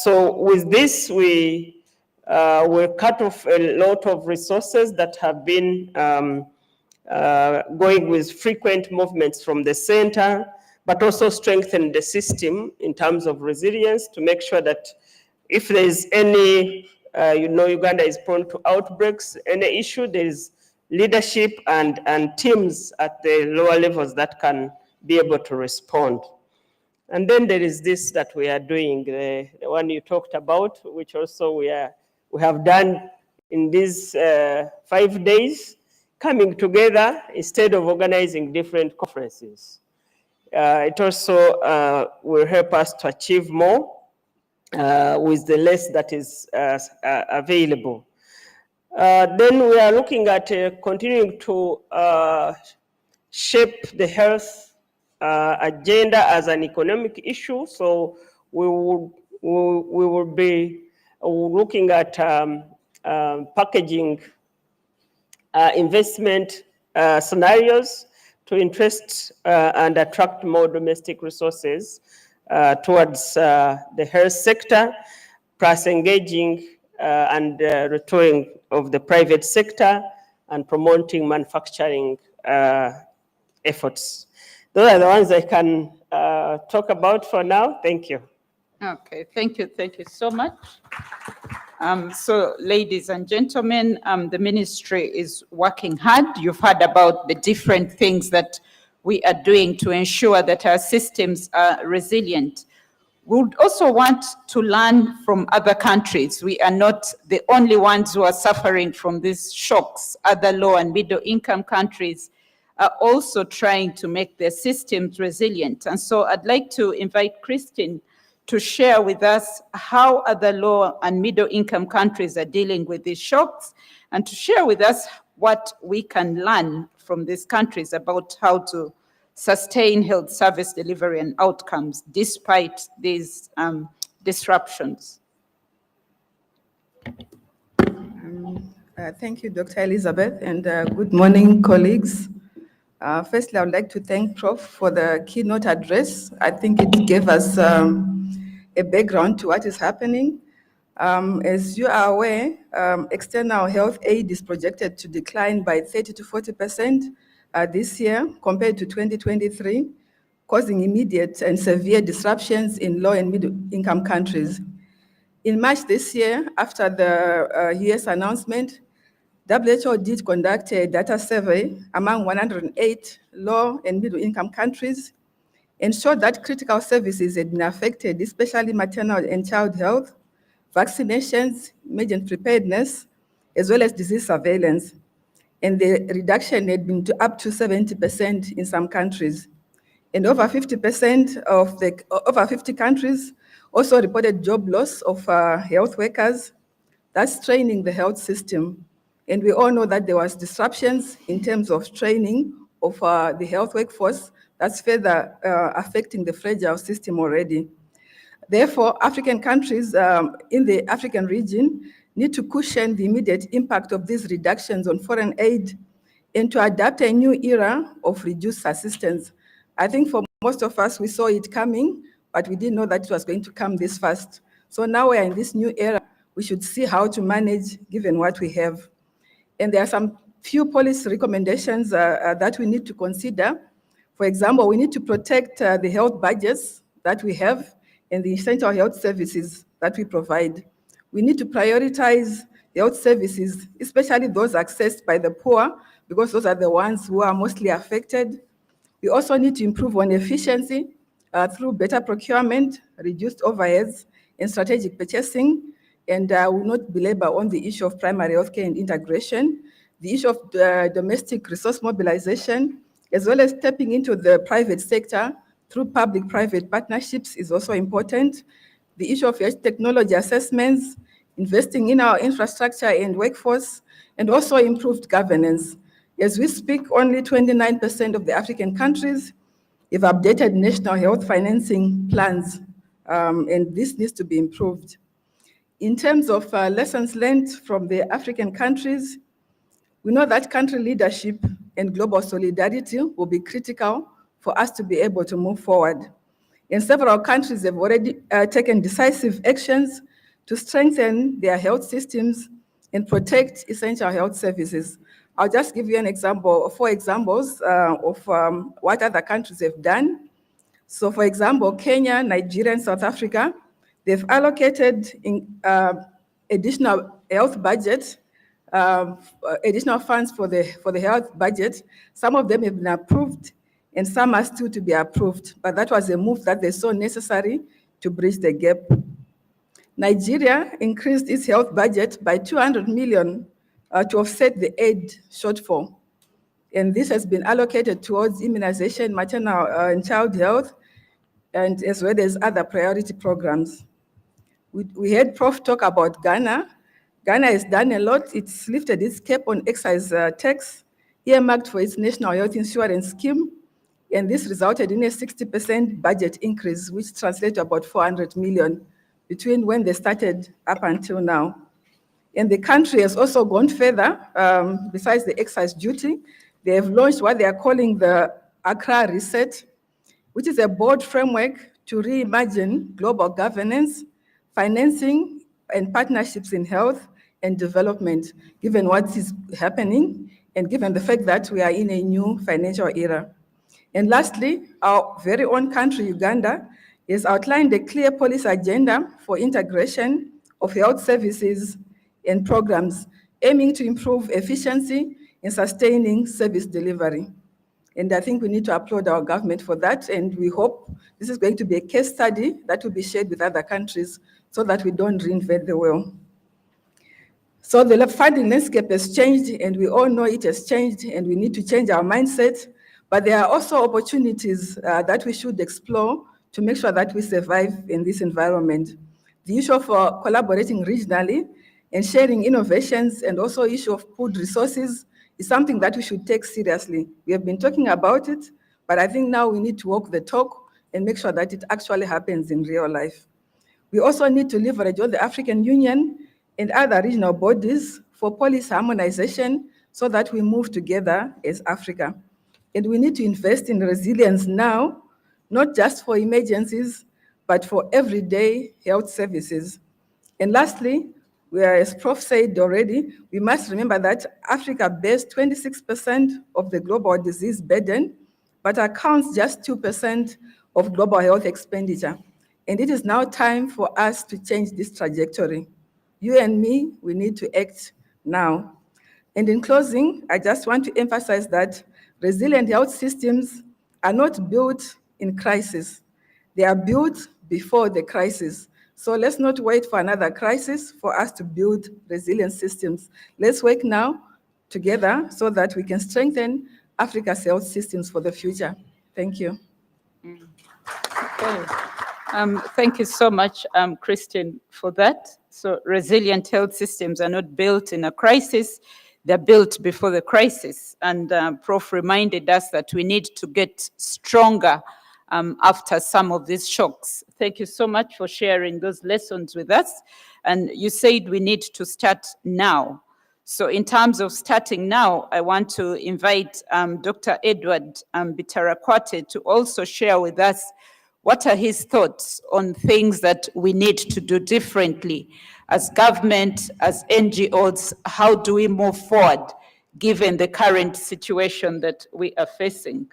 So with this, we will cut off a lot of resources that have been going with frequent movements from the center, but also strengthen the system in terms of resilience to make sure that if there is any, Uganda is prone to outbreaks, any issue, there is leadership and teams at the lower levels that can be able to respond. And then there is this that we are doing, the one you talked about, which also we have done in these 5 days, coming together instead of organizing different conferences. It also will help us to achieve more with the less that is available. Then we are looking at continuing to shape the health agenda as an economic issue. So we will be looking at packaging investment scenarios to interest and attract more domestic resources towards the health sector, plus engaging and retooling of the private sector and promoting manufacturing efforts. Those are the ones I can talk about for now. Thank you. Okay, thank you so much. So ladies and gentlemen, the ministry is working hard. You've heard about the different things that we are doing to ensure that our systems are resilient. We would also want to learn from other countries. We are not the only ones who are suffering from these shocks. Other low and middle income countries are also trying to make their systems resilient. And so I'd like to invite Christine to share with us how other low and middle income countries are dealing with these shocks, and to share with us what we can learn from these countries about how to sustain health service delivery and outcomes despite these disruptions. Thank you, Dr. Elizabeth, and good morning, colleagues. Firstly, I would like to thank Prof for the keynote address. I think it gave us a background to what is happening. As you are aware, external health aid is projected to decline by 30 to 40% this year compared to 2023, causing immediate and severe disruptions in low and middle income countries. In March this year, after the US announcement, WHO did conduct a data survey among 108 low and middle income countries and showed that critical services had been affected, especially maternal and child health, vaccinations, emergency preparedness, as well as disease surveillance. And the reduction had been up to 70% in some countries. And over 50% of over 50 countries also reported job loss of health workers. That's straining the health system. And we all know that there was disruptions in terms of training of the health workforce. That's further affecting the fragile system already. Therefore, African countries in the African region need to cushion the immediate impact of these reductions on foreign aid and to adapt a new era of reduced assistance. I think for most of us, we saw it coming, but we didn't know that it was going to come this fast. So now we're in this new era, we should see how to manage given what we have. And there are some few policy recommendations that we need to consider. For example, we need to protect the health budgets that we have and the essential health services that we provide. We need to prioritize health services, especially those accessed by the poor, because those are the ones who are mostly affected. We also need to improve on efficiency through better procurement, reduced overheads, and strategic purchasing. And I will not belabor on the issue of primary healthcare and integration, the issue of domestic resource mobilization, as well as stepping into the private sector through public-private partnerships is also important. The issue of health technology assessments, investing in our infrastructure and workforce, and also improved governance. As we speak, only 29% of the African countries have updated national health financing plans, and this needs to be improved. In terms of lessons learned from the African countries, we know that country leadership and global solidarity will be critical for us to be able to move forward. And several countries have already taken decisive actions to strengthen their health systems and protect essential health services. I'll just give you an example, 4 examples of what other countries have done. So for example, Kenya, Nigeria, and South Africa, they've allocated additional health budget, additional funds for the health budget. Some of them have been approved and some are still to be approved, but that was a move that they saw necessary to bridge the gap. Nigeria increased its health budget by 200 million to offset the aid shortfall. And this has been allocated towards immunization, maternal and child health, and as well as other priority programs. We heard Prof talk about Ghana. Ghana has done a lot. It's lifted its cap on excise tax, earmarked for its national health insurance scheme, and this resulted in a 60% budget increase, which translates to about 400 million between when they started up until now. And the country has also gone further. Besides the excise duty, they have launched what they are calling the Accra Reset, which is a board framework to reimagine global governance, financing, and partnerships in health and development, given what is happening and given the fact that we are in a new financial era. And lastly, our very own country, Uganda, has outlined a clear policy agenda for integration of health services and programs, aiming to improve efficiency in sustaining service delivery. And I think we need to applaud our government for that, and we hope this is going to be a case study that will be shared with other countries so that we don't reinvent the wheel. So the funding landscape has changed, and we all know it has changed, and we need to change our mindset. But there are also opportunities that we should explore to make sure that we survive in this environment. The issue of collaborating regionally and sharing innovations, and also issue of food resources, is something that we should take seriously. We have been talking about it, but I think now we need to walk the talk and make sure that it actually happens in real life. We also need to leverage on the African Union and other regional bodies for policy harmonization so that we move together as Africa. And we need to invest in resilience now, not just for emergencies, but for everyday health services. And lastly, as Prof said already, we must remember that Africa bears 26% of the global disease burden, but accounts just 2% of global health expenditure. And it is now time for us to change this trajectory. You and me, we need to act now. And in closing, I just want to emphasize that resilient health systems are not built in crisis. They are built before the crisis. So let's not wait for another crisis for us to build resilient systems. Let's work now together so that we can strengthen Africa's health systems for the future. Thank you. Okay. Thank you so much, Christine, for that. So resilient health systems are not built in a crisis, they're built before the crisis. And Prof reminded us that we need to get stronger after some of these shocks. Thank you so much for sharing those lessons with us. And you said we need to start now. So in terms of starting now, I want to invite Dr. Edward Bitarakwate to also share with us what are his thoughts on things that we need to do differently as government, as NGOs. How do we move forward given the current situation that we are facing?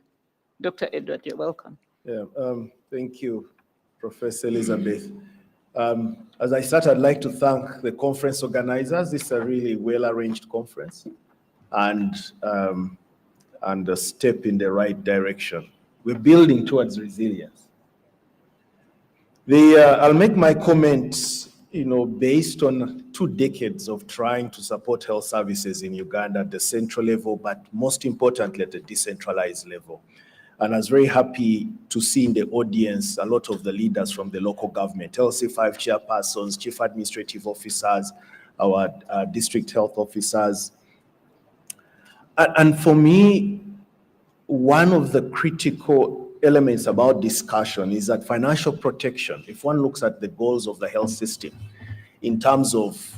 Dr. Edward, you're welcome. Yeah, thank you, Professor Elizabeth. As I start, I'd like to thank the conference organizers. This is a really well-arranged conference and a step in the right direction. We're building towards resilience. I'll make my comments, based on 2 decades of trying to support health services in Uganda at the central level, but most importantly at the decentralized level. And I was very happy to see in the audience a lot of the leaders from the local government, LC5 chairpersons, chief administrative officers, our district health officers. And for me, one of the critical elements about discussion is that financial protection, if one looks at the goals of the health system in terms of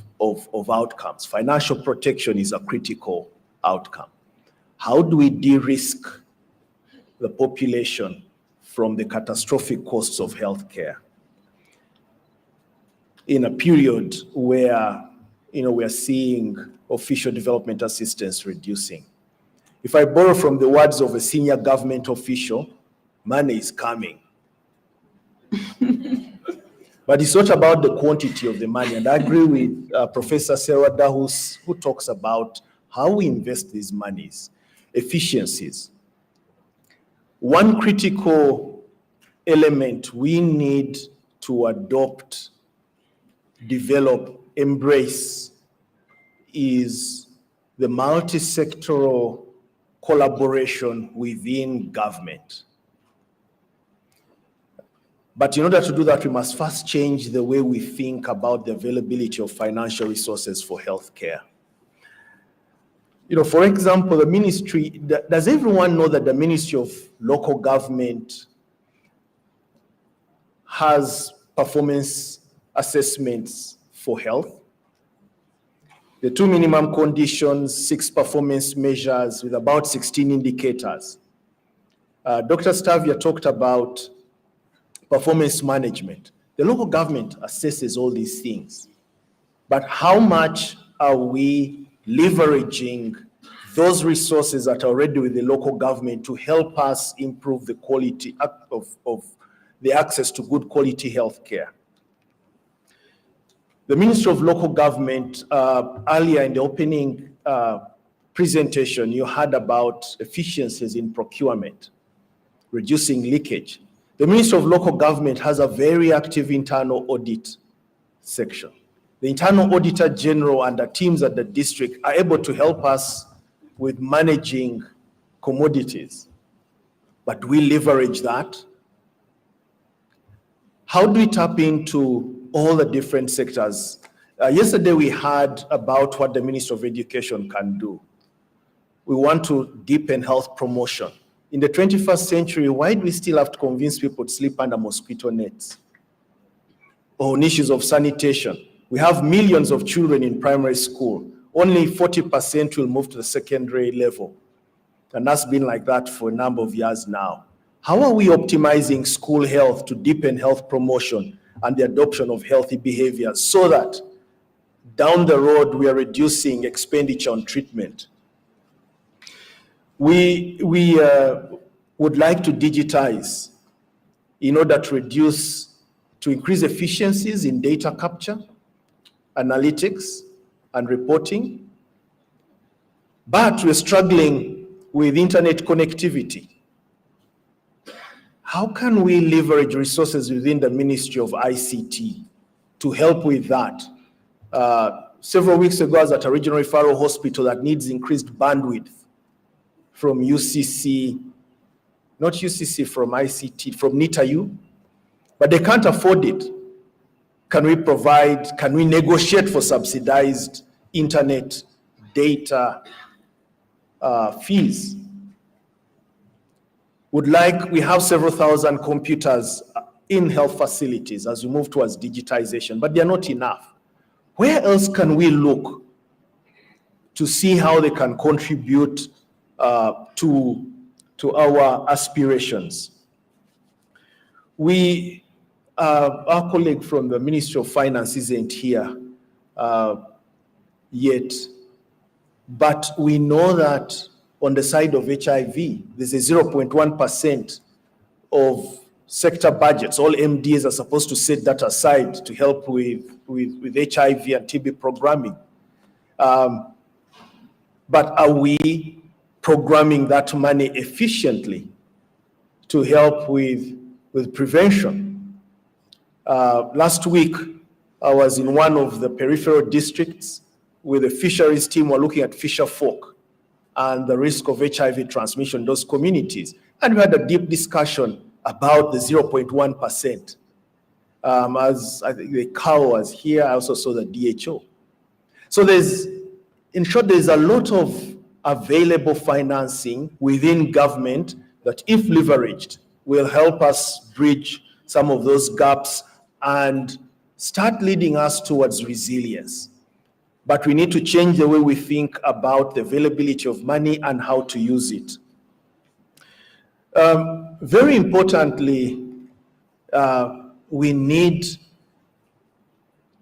outcomes, financial protection is a critical outcome. How do we de-risk the population from the catastrophic costs of healthcare in a period where, we're seeing official development assistance reducing? If I borrow from the words of a senior government official, money is coming. But it's not about the quantity of the money. And I agree with Professor Serwada, who talks about how we invest these monies, efficiencies. One critical element we need to adopt, develop, embrace is the multi-sectoral collaboration within government. But in order to do that, we must first change the way we think about the availability of financial resources for healthcare. For example, the ministry, does everyone know that the Ministry of Local Government has performance assessments for health? The 2 minimum conditions, 6 performance measures with about 16 indicators. Dr. Stavia talked about performance management. The local government assesses all these things, but how much are we leveraging those resources that are already with the local government to help us improve the quality of the access to good quality health care? The Ministry of Local Government, earlier in the opening presentation, you heard about efficiencies in procurement, reducing leakage. The Ministry of Local Government has a very active internal audit section. The Internal Auditor General and the teams at the district are able to help us with managing commodities. But we leverage that. How do we tap into all the different sectors? Yesterday we heard about what the Ministry of Education can do. We want to deepen health promotion. In the 21st century, why do we still have to convince people to sleep under mosquito nets? Or on issues of sanitation? We have millions of children in primary school. Only 40% will move to the secondary level. And that's been like that for a number of years now. How are we optimizing school health to deepen health promotion and the adoption of healthy behaviors so that down the road we are reducing expenditure on treatment? We would like to digitize in order to increase efficiencies in data capture, analytics, and reporting. But we're struggling with internet connectivity. How can we leverage resources within the Ministry of ICT to help with that? Several weeks ago, I was at a regional referral hospital that needs increased bandwidth from UCC, not UCC, from ICT, from NITAU, but they can't afford it. Can we negotiate for subsidized internet data fees? We have several thousand computers in health facilities as we move towards digitization, but they're not enough. Where else can we look to see how they can contribute to our aspirations. Our colleague from the Ministry of Finance isn't here yet, but we know that on the side of HIV, there's a 0.1% of sector budgets. All MDAs are supposed to set that aside to help with HIV and TB programming. But are we programming that money efficiently to help with prevention? Last week, I was in one of the peripheral districts with the fisheries team. We're looking at fisher folk and the risk of HIV transmission in those communities. And we had a deep discussion about the 0.1%. As I think the cow was here, I also saw the DHO. So in short, there's a lot of available financing within government that, if leveraged, will help us bridge some of those gaps and start leading us towards resilience. But we need to change the way we think about the availability of money and how to use it. Very importantly, we need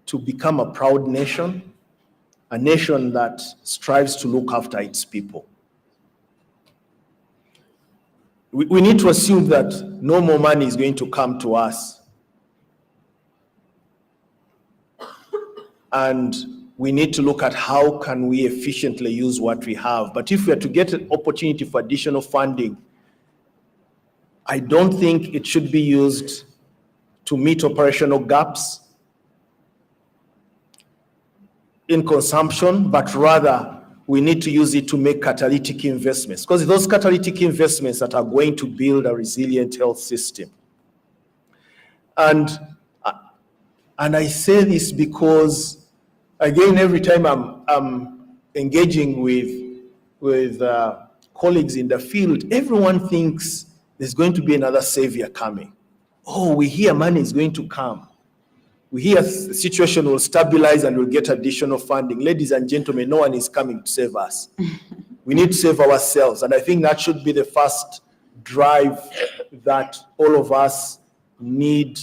to become a proud nation, a nation that strives to look after its people. We need to assume that no more money is going to come to us. And we need to look at how can we efficiently use what we have. But if we are to get an opportunity for additional funding, I don't think it should be used to meet operational gaps in consumption, but rather we need to use it to make catalytic investments, because those catalytic investments that are going to build a resilient health system. And I say this because, again, every time I'm engaging with colleagues in the field, everyone thinks there's going to be another savior coming. Oh, we hear money is going to come. We hear the situation will stabilize and we'll get additional funding. Ladies and gentlemen, no one is coming to save us. We need to save ourselves. And I think that should be the first drive that all of us need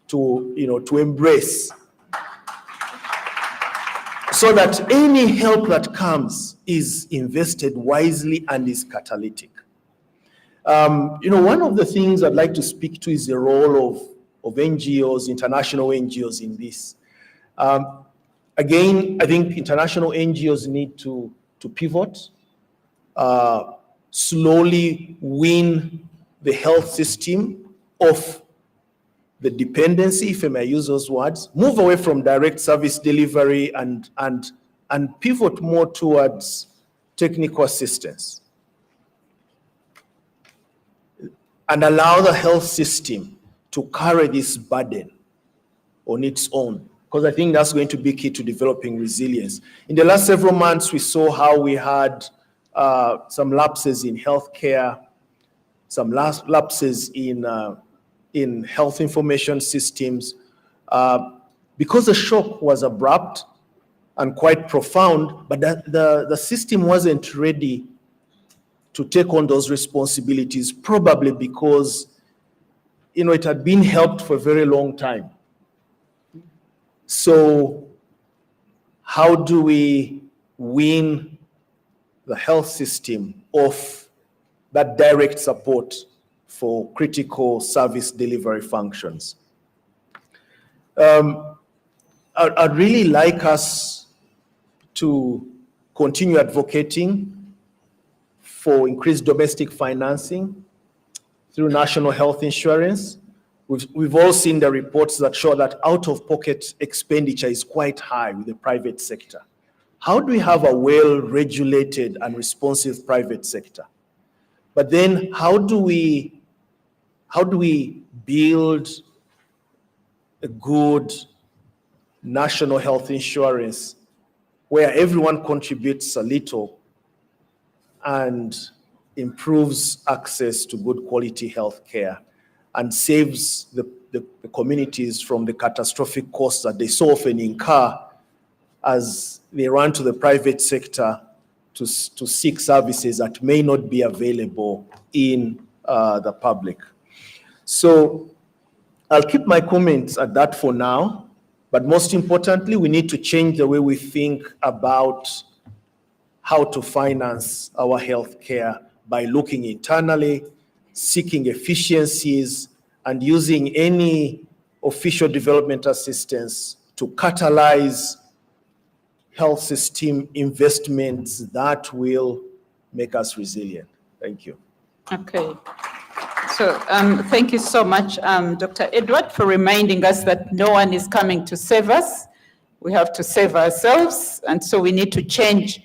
to embrace, so that any help that comes is invested wisely and is catalytic. One of the things I'd like to speak to is the role of NGOs, international NGOs in this. Again, I think international NGOs need to pivot, slowly wean the health system off the dependency, if I may use those words, move away from direct service delivery and pivot more towards technical assistance, and allow the health system to carry this burden on its own, because I think that's going to be key to developing resilience. In the last several months, we saw how we had some lapses in healthcare, some lapses in health information systems, because the shock was abrupt and quite profound, but the system wasn't ready to take on those responsibilities, probably because it had been helped for a very long time. So how do we wean the health system off that direct support for critical service delivery functions? I'd really like us to continue advocating for increased domestic financing through national health insurance. We've all seen the reports that show that out-of-pocket expenditure is quite high with the private sector. How do we have a well-regulated and responsive private sector? But then how do we build a good national health insurance where everyone contributes a little and improves access to good quality health care and saves the communities from the catastrophic costs that they so often incur as they run to the private sector to seek services that may not be available in the public. So I'll keep my comments at that for now, but most importantly, we need to change the way we think about how to finance our healthcare by looking internally, seeking efficiencies, and using any official development assistance to catalyze health system investments that will make us resilient. Thank you. Okay. So thank you so much, Dr. Edward, for reminding us that no one is coming to save us. We have to save ourselves. And so we need to change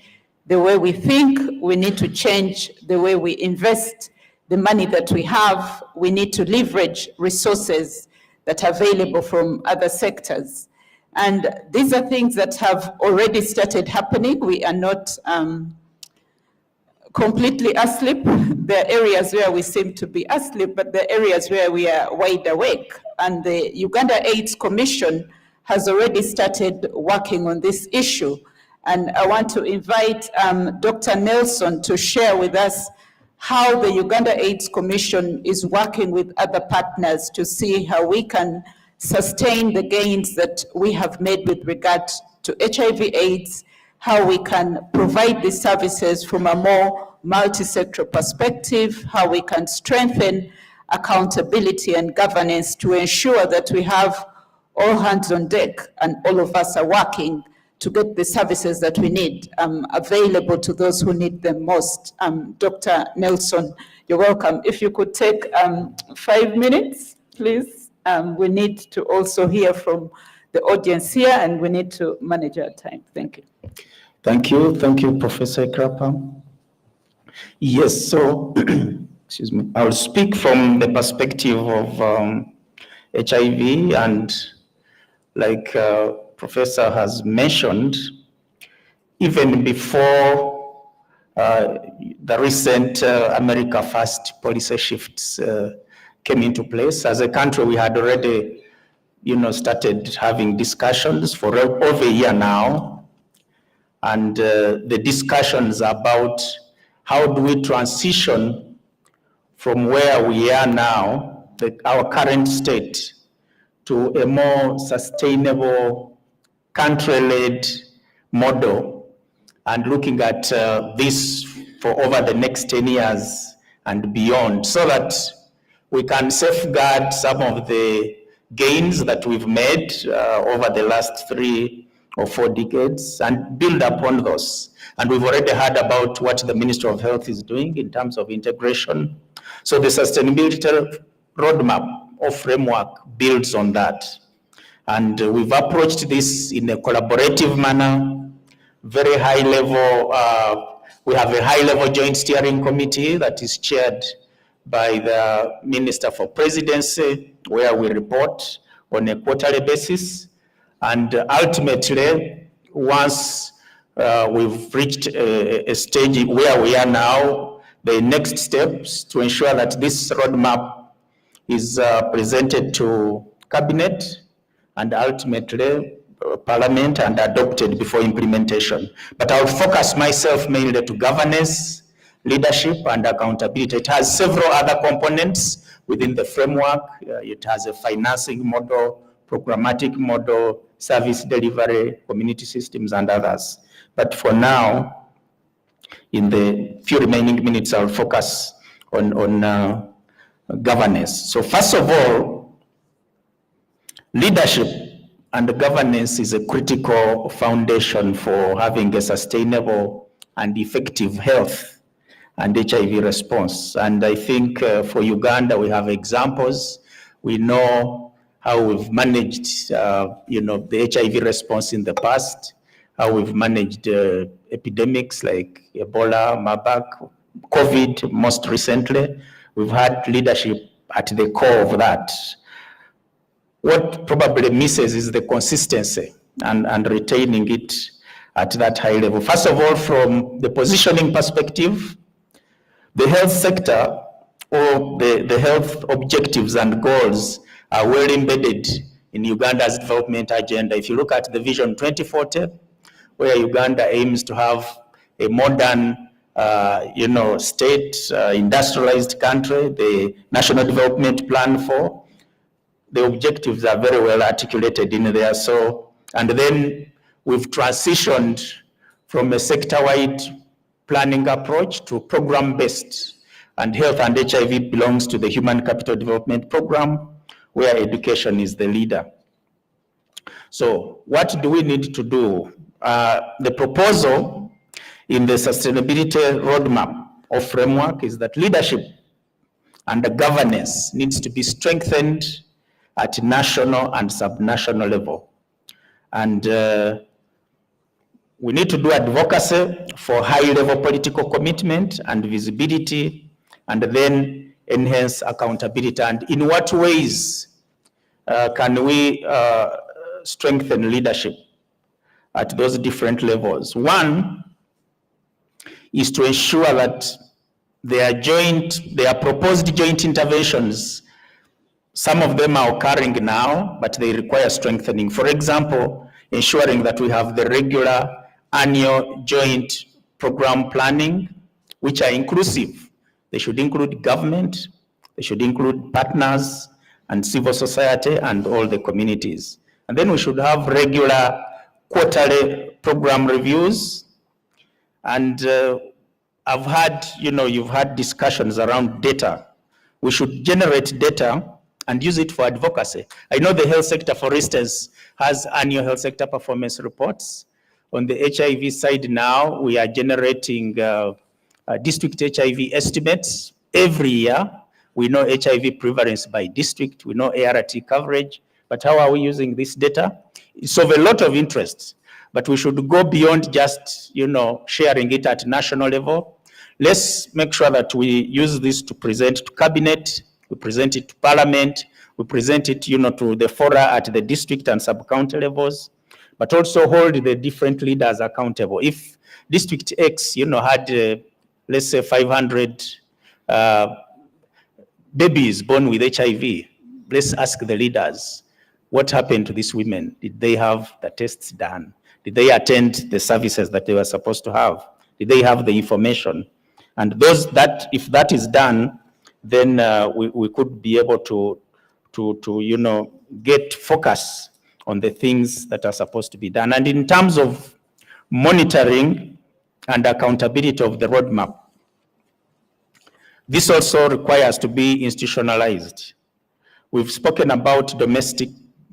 the way we think. We need to change the way we invest the money that we have. We need to leverage resources that are available from other sectors. And these are things that have already started happening. We are not completely asleep. There are areas where we seem to be asleep, but there are areas where we are wide awake. And the Uganda AIDS Commission has already started working on this issue. And I want to invite Dr. Nelson to share with us how the Uganda AIDS Commission is working with other partners to see how we can sustain the gains that we have made with regard to HIV/AIDS, how we can provide these services from a more multi-sectoral perspective, how we can strengthen accountability and governance to ensure that we have all hands on deck and all of us are working to get the services that we need available to those who need them most. Dr. Nelson, you're welcome. If you could take 5 minutes, please. We need to also hear from the audience here, and we need to manage our time. Thank you. Thank you, Professor Krapa. Yes, so, excuse me, I'll speak from the perspective of HIV, and like Professor has mentioned, even before the recent America First policy shifts came into place, as a country we had already, started having discussions for over a year now, and the discussions about how do we transition from where we are now, our current state, to a more sustainable country-led model, and looking at this for over the next 10 years and beyond, so that we can safeguard some of the gains that we've made over the last 3 or 4 decades and build upon those. And we've already heard about what the Ministry of Health is doing in terms of integration. So the sustainability roadmap or framework builds on that. And we've approached this in a collaborative manner, very high level. We have a high level joint steering committee that is chaired by the Minister for Presidency, where we report on a quarterly basis. And ultimately, once we've reached a stage where we are now, the next steps to ensure that this roadmap is presented to Cabinet and ultimately Parliament and adopted before implementation. But I'll focus myself mainly to governance, leadership, and accountability. It has several other components within the framework. It has a financing model, programmatic model, service delivery, community systems, and others. But for now, in the few remaining minutes, I'll focus on governance. So first of all, leadership and governance is a critical foundation for having a sustainable and effective health and HIV response. And I think for Uganda, we have examples. We know how we've managed, the HIV response in the past, how we've managed epidemics like Ebola, Marburg, COVID most recently. We've had leadership at the core of that. What probably misses is the consistency and retaining it at that high level. First of all, from the positioning perspective, the health sector or the health objectives and goals are well embedded in Uganda's development agenda. If you look at the Vision 2040, where Uganda aims to have a modern, state, industrialized country, the National Development Plan 4. The objectives are very well articulated in there. So, and then we've transitioned from a sector-wide planning approach to program-based, and health and HIV belongs to the Human Capital Development Program, where education is the leader. So what do we need to do? The proposal in the sustainability roadmap or framework is that leadership and the governance needs to be strengthened at national and subnational level. And we need to do advocacy for high-level political commitment and visibility, and then enhance accountability. And in what ways can we strengthen leadership at those different levels? One is to ensure that their proposed joint interventions, some of them are occurring now, but they require strengthening. For example, ensuring that we have the regular annual joint program planning, which are inclusive. They should include government, they should include partners and civil society and all the communities. And then we should have regular quarterly program reviews. And I've had, you've had discussions around data. We should generate data and use it for advocacy. I know the health sector, for instance, has annual health sector performance reports. On the HIV side now, we are generating district HIV estimates every year. We know HIV prevalence by district, we know ART coverage, but how are we using this data? It's of a lot of interest, but we should go beyond just, sharing it at national level. Let's make sure that we use this to present to cabinet, we present it to parliament, we present it, to the fora at the district and sub-county levels, but also hold the different leaders accountable. If District X, had, let's say 500 babies born with HIV, let's ask the leaders, what happened to these women? Did they have the tests done? Did they attend the services that they were supposed to have? Did they have the information? And if that is done, then we could be able to get focus on the things that are supposed to be done. And in terms of monitoring and accountability of the roadmap, this also requires to be institutionalized. We've spoken about domestic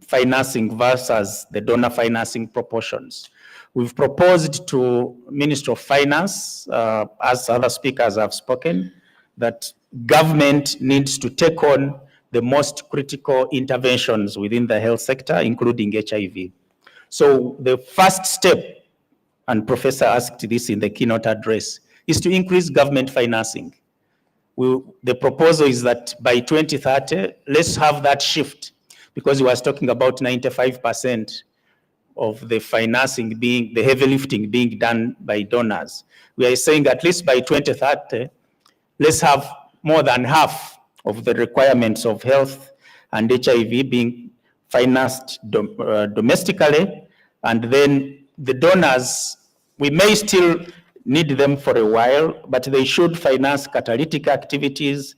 financing versus the donor financing proportions. We've proposed to Ministry of Finance, as other speakers have spoken, that government needs to take on the most critical interventions within the health sector, including HIV. So the first step, and Professor asked this in the keynote address, is to increase government financing. The proposal is that by 2030, let's have that shift, because he was talking about 95% of the financing being, the heavy lifting being done by donors. We are saying at least by 2030, let's have more than half of the requirements of health and HIV being financed domestically, and then the donors, we may still need them for a while, but they should finance catalytic activities,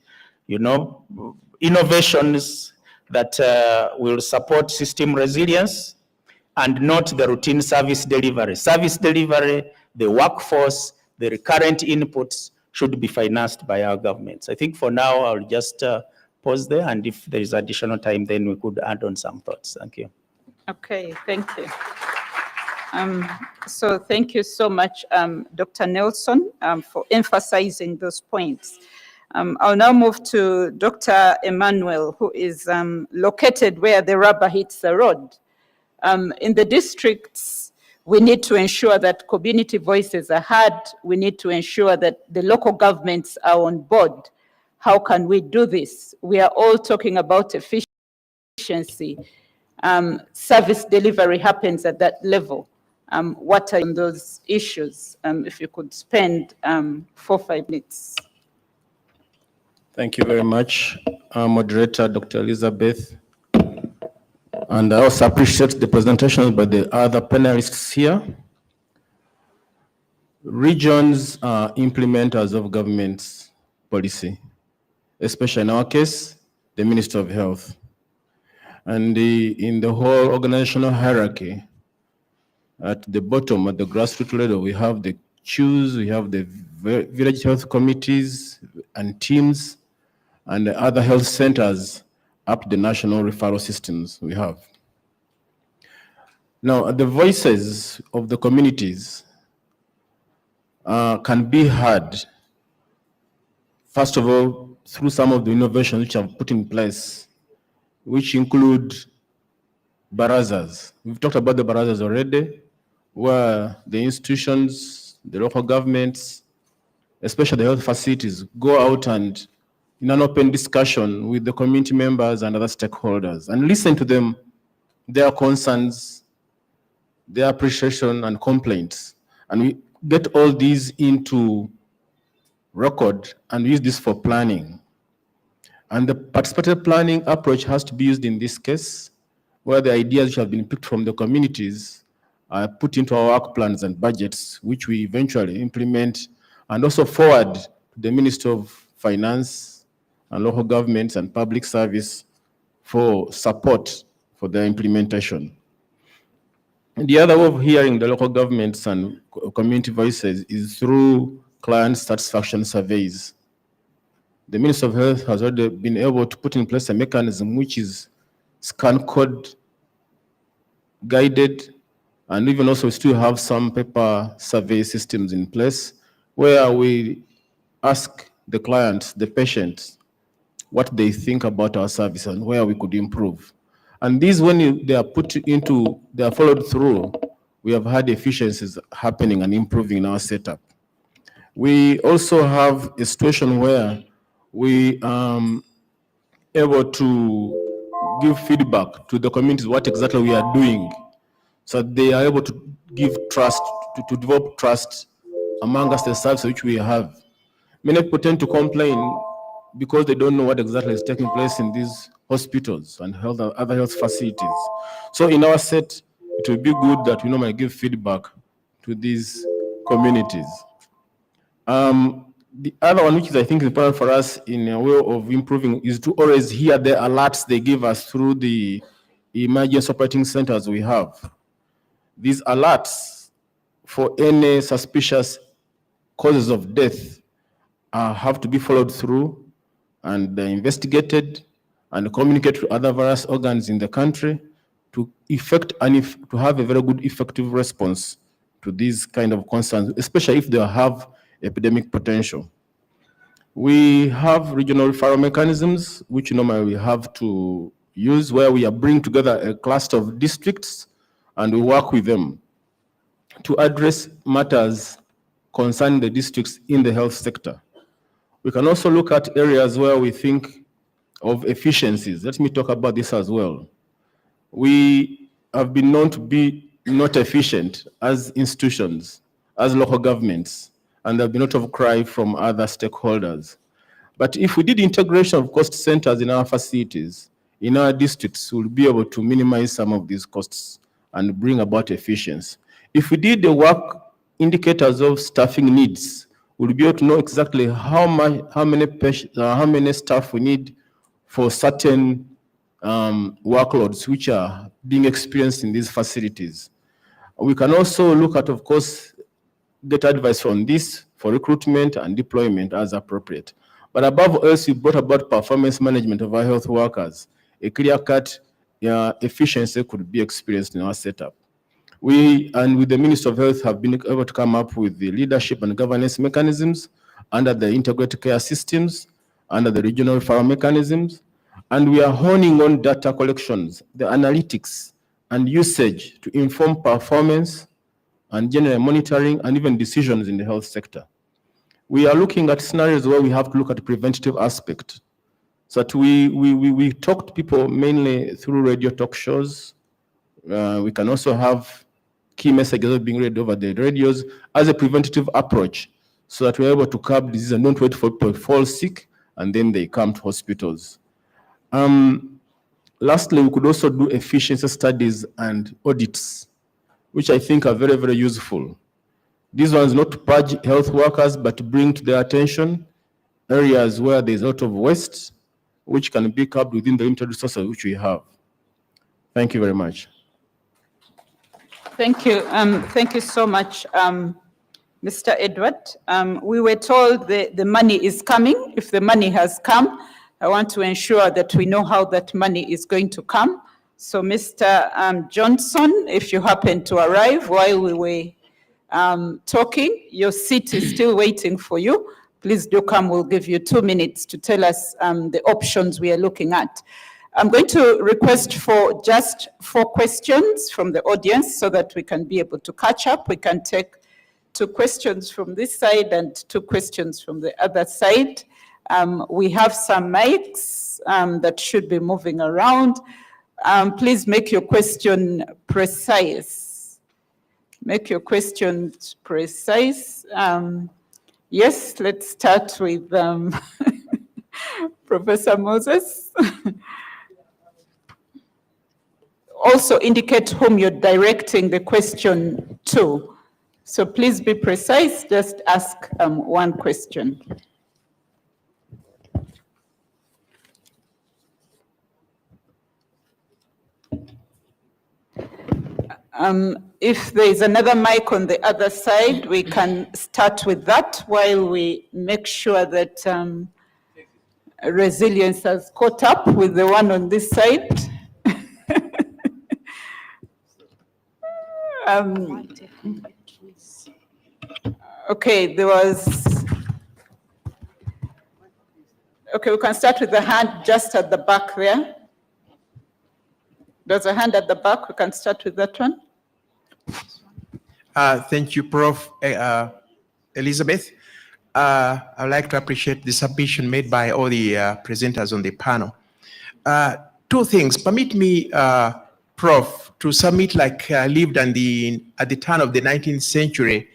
innovations that will support system resilience, and not the routine service delivery. Service delivery, the workforce, the recurrent inputs should be financed by our governments. I think for now, I'll just pause there, and if there is additional time, then we could add on some thoughts. Thank you. Okay, thank you. So thank you so much, Dr. Nelson, for emphasizing those points. I'll now move to Dr. Emmanuel, who is located where the rubber hits the road. In the districts, we need to ensure that community voices are heard. We need to ensure that the local governments are on board. How can we do this? We are all talking about efficiency. Service delivery happens at that level. What are those issues? If you could spend 4 or 5 minutes. Thank you very much, Moderator Dr. Elizabeth. And I also appreciate the presentation by the other panelists here. Regions are implementers of government's policy, especially in our case, the Minister of Health. And in the whole organizational hierarchy, at the bottom, at the grassroots level, we have the CHUs, we have the village health committees and teams, and the other health centers up the national referral systems we have. Now, the voices of the communities can be heard, first of all, through some of the innovations which have put in place, which include barazas. We've talked about the barazas already, where the institutions, the local governments, especially the health facilities, go out and in an open discussion with the community members and other stakeholders and listen to them, their concerns, their appreciation and complaints. And we get all these into record and use this for planning. And the participative planning approach has to be used in this case, where the ideas which have been picked from the communities are put into our work plans and budgets, which we eventually implement and also forward to the Ministry of Finance and local governments and public service for support for their implementation. And the other way of hearing the local governments and community voices is through client satisfaction surveys. The Minister of Health has already been able to put in place a mechanism which is scan code guided, and even also we still have some paper survey systems in place where we ask the clients, the patients, what they think about our service and where we could improve. And these, when they are put into, they are followed through, we have had efficiencies happening and improving in our setup. We also have a situation where we able to give feedback to the communities what exactly we are doing, so they are able to give trust, to develop trust among us, the services which we have. Many people tend to complain because they don't know what exactly is taking place in these hospitals and other health facilities. So in our set, it will be good that we normally give feedback to these communities. The other one, which is I think important for us in a way of improving, is to always hear the alerts they give us through the emergency operating centers we have. These alerts for any suspicious causes of death have to be followed through and investigated and communicated to other various organs in the country to effect and to have a very good effective response to these kind of concerns, especially if they have epidemic potential. We have regional referral mechanisms, which normally we have to use, where we are bringing together a cluster of districts and we work with them to address matters concerning the districts in the health sector. We can also look at areas where we think of efficiencies. Let me talk about this as well. We have been known to be not efficient as institutions, as local governments, and there have been a lot of cry from other stakeholders. But if we did integration of cost centers in our facilities, in our districts, we'll be able to minimize some of these costs and bring about efficiency. If we did the work indicators of staffing needs, we'll be able to know exactly how many staff we need for certain workloads which are being experienced in these facilities. We can also look at, of course, get advice on this for recruitment and deployment as appropriate. But above all else, we brought about performance management of our health workers. A clear-cut efficiency could be experienced in our setup. We, and with the Ministry of Health, have been able to come up with the leadership and governance mechanisms under the integrated care systems, under the regional referral mechanisms, and we are honing on data collections, the analytics and usage to inform performance and general monitoring and even decisions in the health sector. We are looking at scenarios where we have to look at the preventative aspect. So that we talk to people mainly through radio talk shows. We can also have key messages being read over the radios as a preventative approach, so that we're able to curb disease and don't wait for people to fall sick and then they come to hospitals. Lastly, we could also do efficiency studies and audits, which I think are very, very useful. This one is not to purge health workers, but to bring to their attention areas where there's a lot of waste, which can be curbed within the limited resources which we have. Thank you very much. Thank you. Thank you so much, Mr. Edward. We were told the money is coming. If the money has come, I want to ensure that we know how that money is going to come. So, Mr. Johnson, if you happen to arrive while we were talking, your seat is still waiting for you. Please do come. We'll give you 2 minutes to tell us the options we are looking at. I'm going to request for just 4 questions from the audience so that we can be able to catch up. We can take 2 questions from this side and 2 questions from the other side. We have some mics that should be moving around. Please make your question precise. Make your questions precise. Yes, let's start with Professor Moses. Also indicate whom you're directing the question to. So please be precise, just ask 1 question. If there is another mic on the other side, we can start with that while we make sure that resilience has caught up with the one on this side. Okay, there was... Okay, we can start with the hand just at the back there. There's a hand at the back. We can start with that one. Thank you, Prof. Elizabeth. I'd like to appreciate the submission made by all the presenters on the panel. 2 things. Permit me, Prof, to submit like I lived at the turn of the 19th century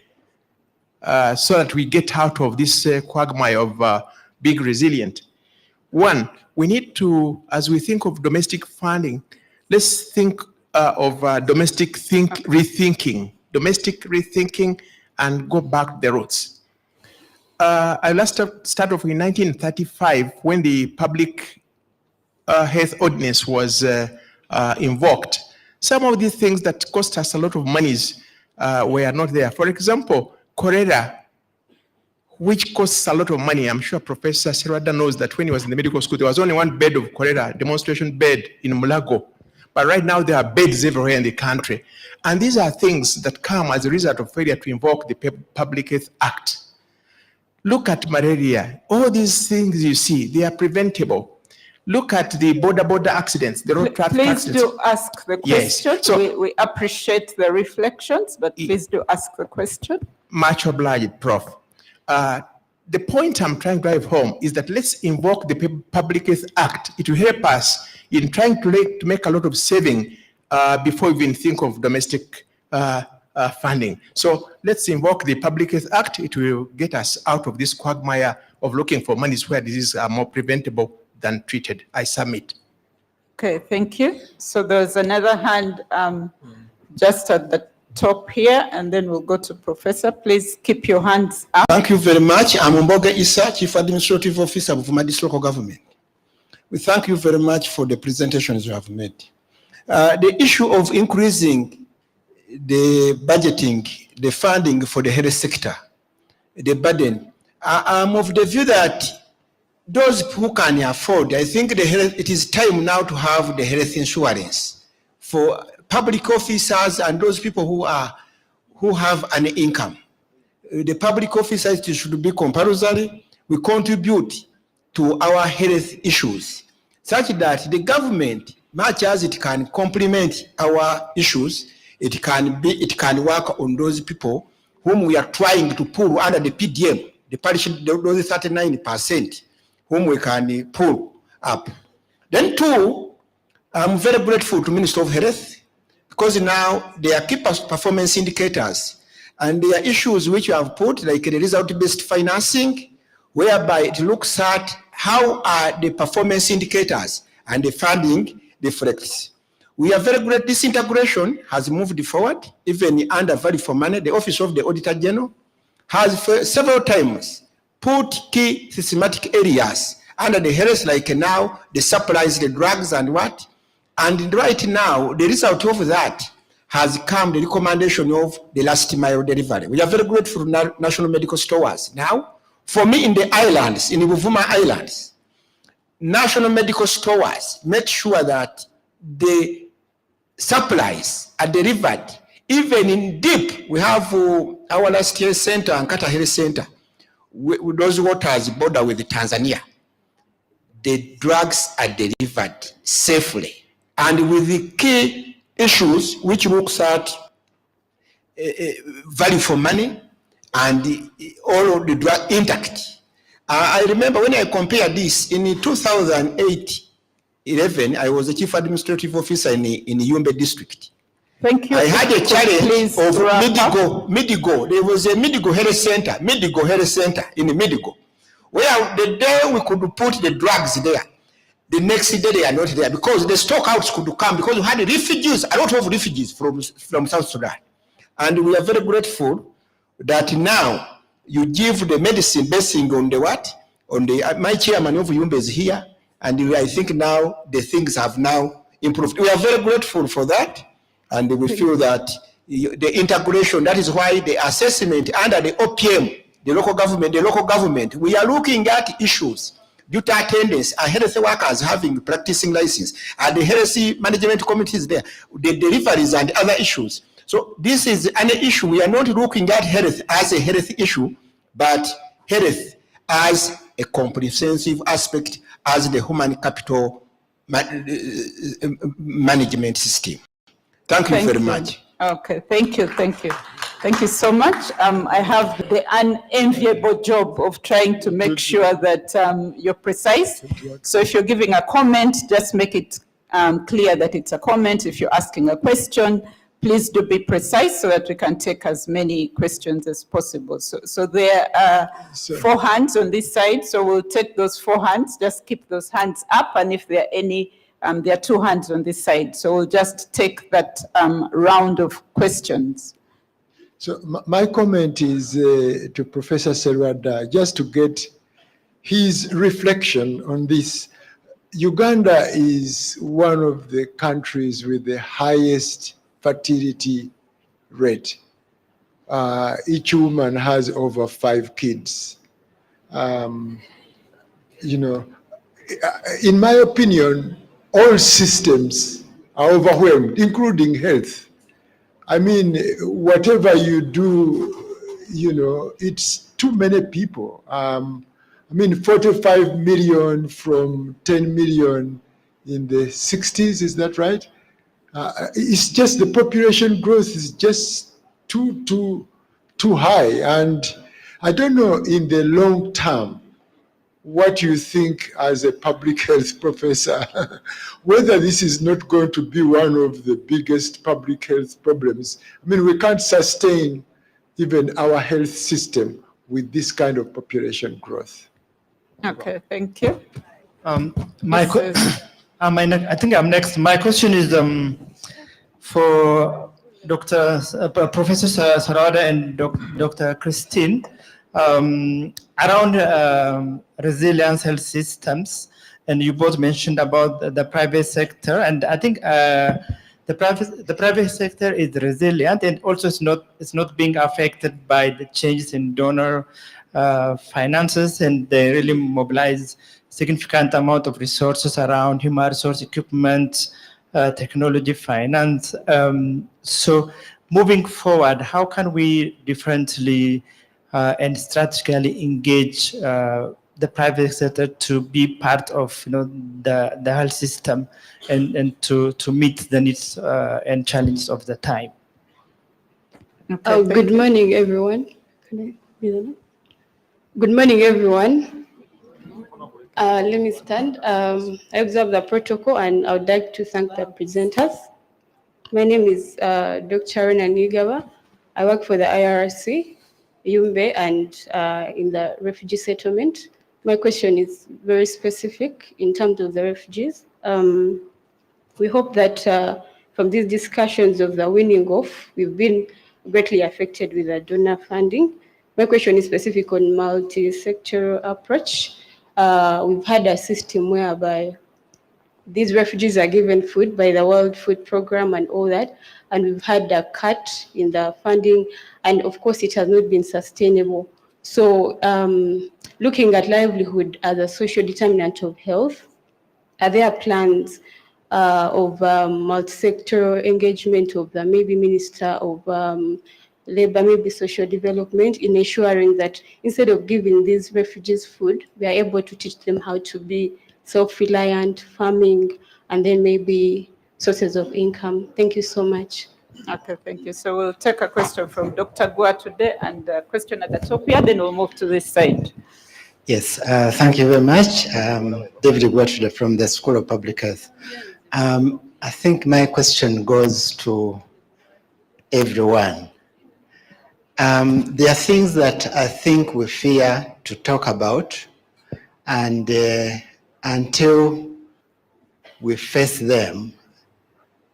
so that we get out of this quagmire of being resilient. 1, we need to, as we think of domestic funding, let's think of domestic rethinking and go back to the roots. I last start off in 1935 when the Public Health Ordinance was invoked. Some of these things that cost us a lot of monies were not there. For example, cholera, which costs a lot of money. I'm sure Professor Serwada knows that when he was in the medical school, there was only 1 bed of cholera, demonstration bed in Mulago. But right now there are beds everywhere in the country. And these are things that come as a result of failure to invoke the Public Health Act. Look at malaria. All these things you see, they are preventable. Look at the border accidents, the road traffic accidents. Please do ask the question. Yes. So, we appreciate the reflections, but please do ask the question. Much obliged, Prof. The point I'm trying to drive home is that let's invoke the Public Health Act. It will help us in trying to make a lot of saving before we even think of domestic funding. So let's invoke the Public Health Act. It will get us out of this quagmire of looking for monies where diseases are more preventable than treated. I submit. Okay, thank you. So there's another hand just at the top here, and then we'll go to Professor. Please keep your hands up. Thank you very much. I'm Mboga Issa, Chief Administrative Officer of Amidst Local Government. We thank you very much for the presentations you have made. The issue of increasing the budgeting, the funding for the health sector, the burden, I'm of the view that those who can afford, I think it is time now to have the health insurance for public officers and those people who have an income. The public officers should be compulsory. We contribute to our health issues such that the government, much as it can complement our issues, it can work on those people whom we are trying to pull under the PDM, those 39%, whom we can pull up. Then 2, I'm very grateful to Minister of Health because now they are key performance indicators and there are issues which you have put like the result-based financing, whereby it looks at how are the performance indicators and the funding reflects. We are very great. Disintegration has moved forward, even under value for money. The Office of the Auditor General has several times put key systematic areas under the health, like now the supplies, the drugs and what. And right now, the result of that has come the recommendation of the last mile delivery. We are very grateful to national medical stores. Now, for me in the islands, in the Buvuma Islands, national medical stores make sure that the supplies are delivered. Even in deep, we have our last health center and Kata Health Center. With those waters border with Tanzania. The drugs are delivered safely. And with the key issues, which looks at value for money and all of the drug intact. I remember when I compared this in 2008-11, I was the chief administrative officer in Yumbe district. Thank you. I had a challenge of Midigo. There was a Midigo Health Center in Midigo, where the day we could put the drugs there, the next day they are not there because the stockouts could come because we had refugees, a lot of refugees from South Sudan. And we are very grateful that now you give the medicine based on the what? On the, my chairman of Yumbe is here, and I think now the things have now improved. We are very grateful for that, and we feel that the integration, that is why the assessment under the OPM, the local government, we are looking at issues due to attendance and health workers having practicing license, and the health management committees there, the deliveries and other issues. So this is an issue. We are not looking at health as a health issue, but health as a comprehensive aspect, as the human capital management system. Thank you very much. Okay, thank you. Thank you so much. I have the unenviable job of trying to make sure that you're precise. So if you're giving a comment, just make it clear that it's a comment. If you're asking a question, please do be precise so that we can take as many questions as possible. So there are 4 hands on this side. So we'll take those 4 hands, just keep those hands up. And if there are any, there are 2 hands on this side. So we'll just take that round of questions. So my comment is to Professor Serwada, just to get his reflection on this. Uganda is one of the countries with the highest fertility rate. Each woman has over 5 kids. You know, in my opinion, all systems are overwhelmed, including health. I mean, whatever you do, you know, it's too many people. I mean, 45 million from 10 million in the 60s, is that right? It's just the population growth is just too high. And I don't know in the long term, what you think as a public health professor, whether this is not going to be one of the biggest public health problems. I mean, we can't sustain even our health system with this kind of population growth. Okay, thank you. I think I'm next. My question is for Professor Sarada and Dr. Christine. Around resilience health systems, and you both mentioned about the private sector, and I think the private sector is resilient and also it's not being affected by the changes in donor finances, and they really mobilize significant amount of resources around human resource equipment, technology, finance. So moving forward, how can we differently and strategically engage the private sector to be part of, you know, the health system and to meet the needs and challenges of the time? Okay, good morning, everyone. Good morning, everyone. Let me stand. I observe the protocol and I would like to thank the presenters. My name is Dr. Rena Nigawa. I work for the IRC, Yumbe, and in the refugee settlement. My question is very specific in terms of the refugees. We hope that from these discussions of the weaning off, we've been greatly affected with the donor funding. My question is specific on multi-sectoral approach. We've had a system whereby these refugees are given food by the World Food Program and all that, and we've had a cut in the funding, and of course it has not been sustainable. So looking at livelihood as a social determinant of health, are there plans of multi-sectoral engagement of the maybe Minister of Labor, maybe Social Development, in ensuring that instead of giving these refugees food, we are able to teach them how to be self-reliant, farming, and then maybe sources of income? Thank you so much. Okay, thank you. So we'll take a question from Dr. Gua today and a question at the top here, then we'll move to this side. Yes, thank you very much. David Guatuda from the School of Public Health. I think my question goes to everyone. There are things that I think we fear to talk about, and until we face them,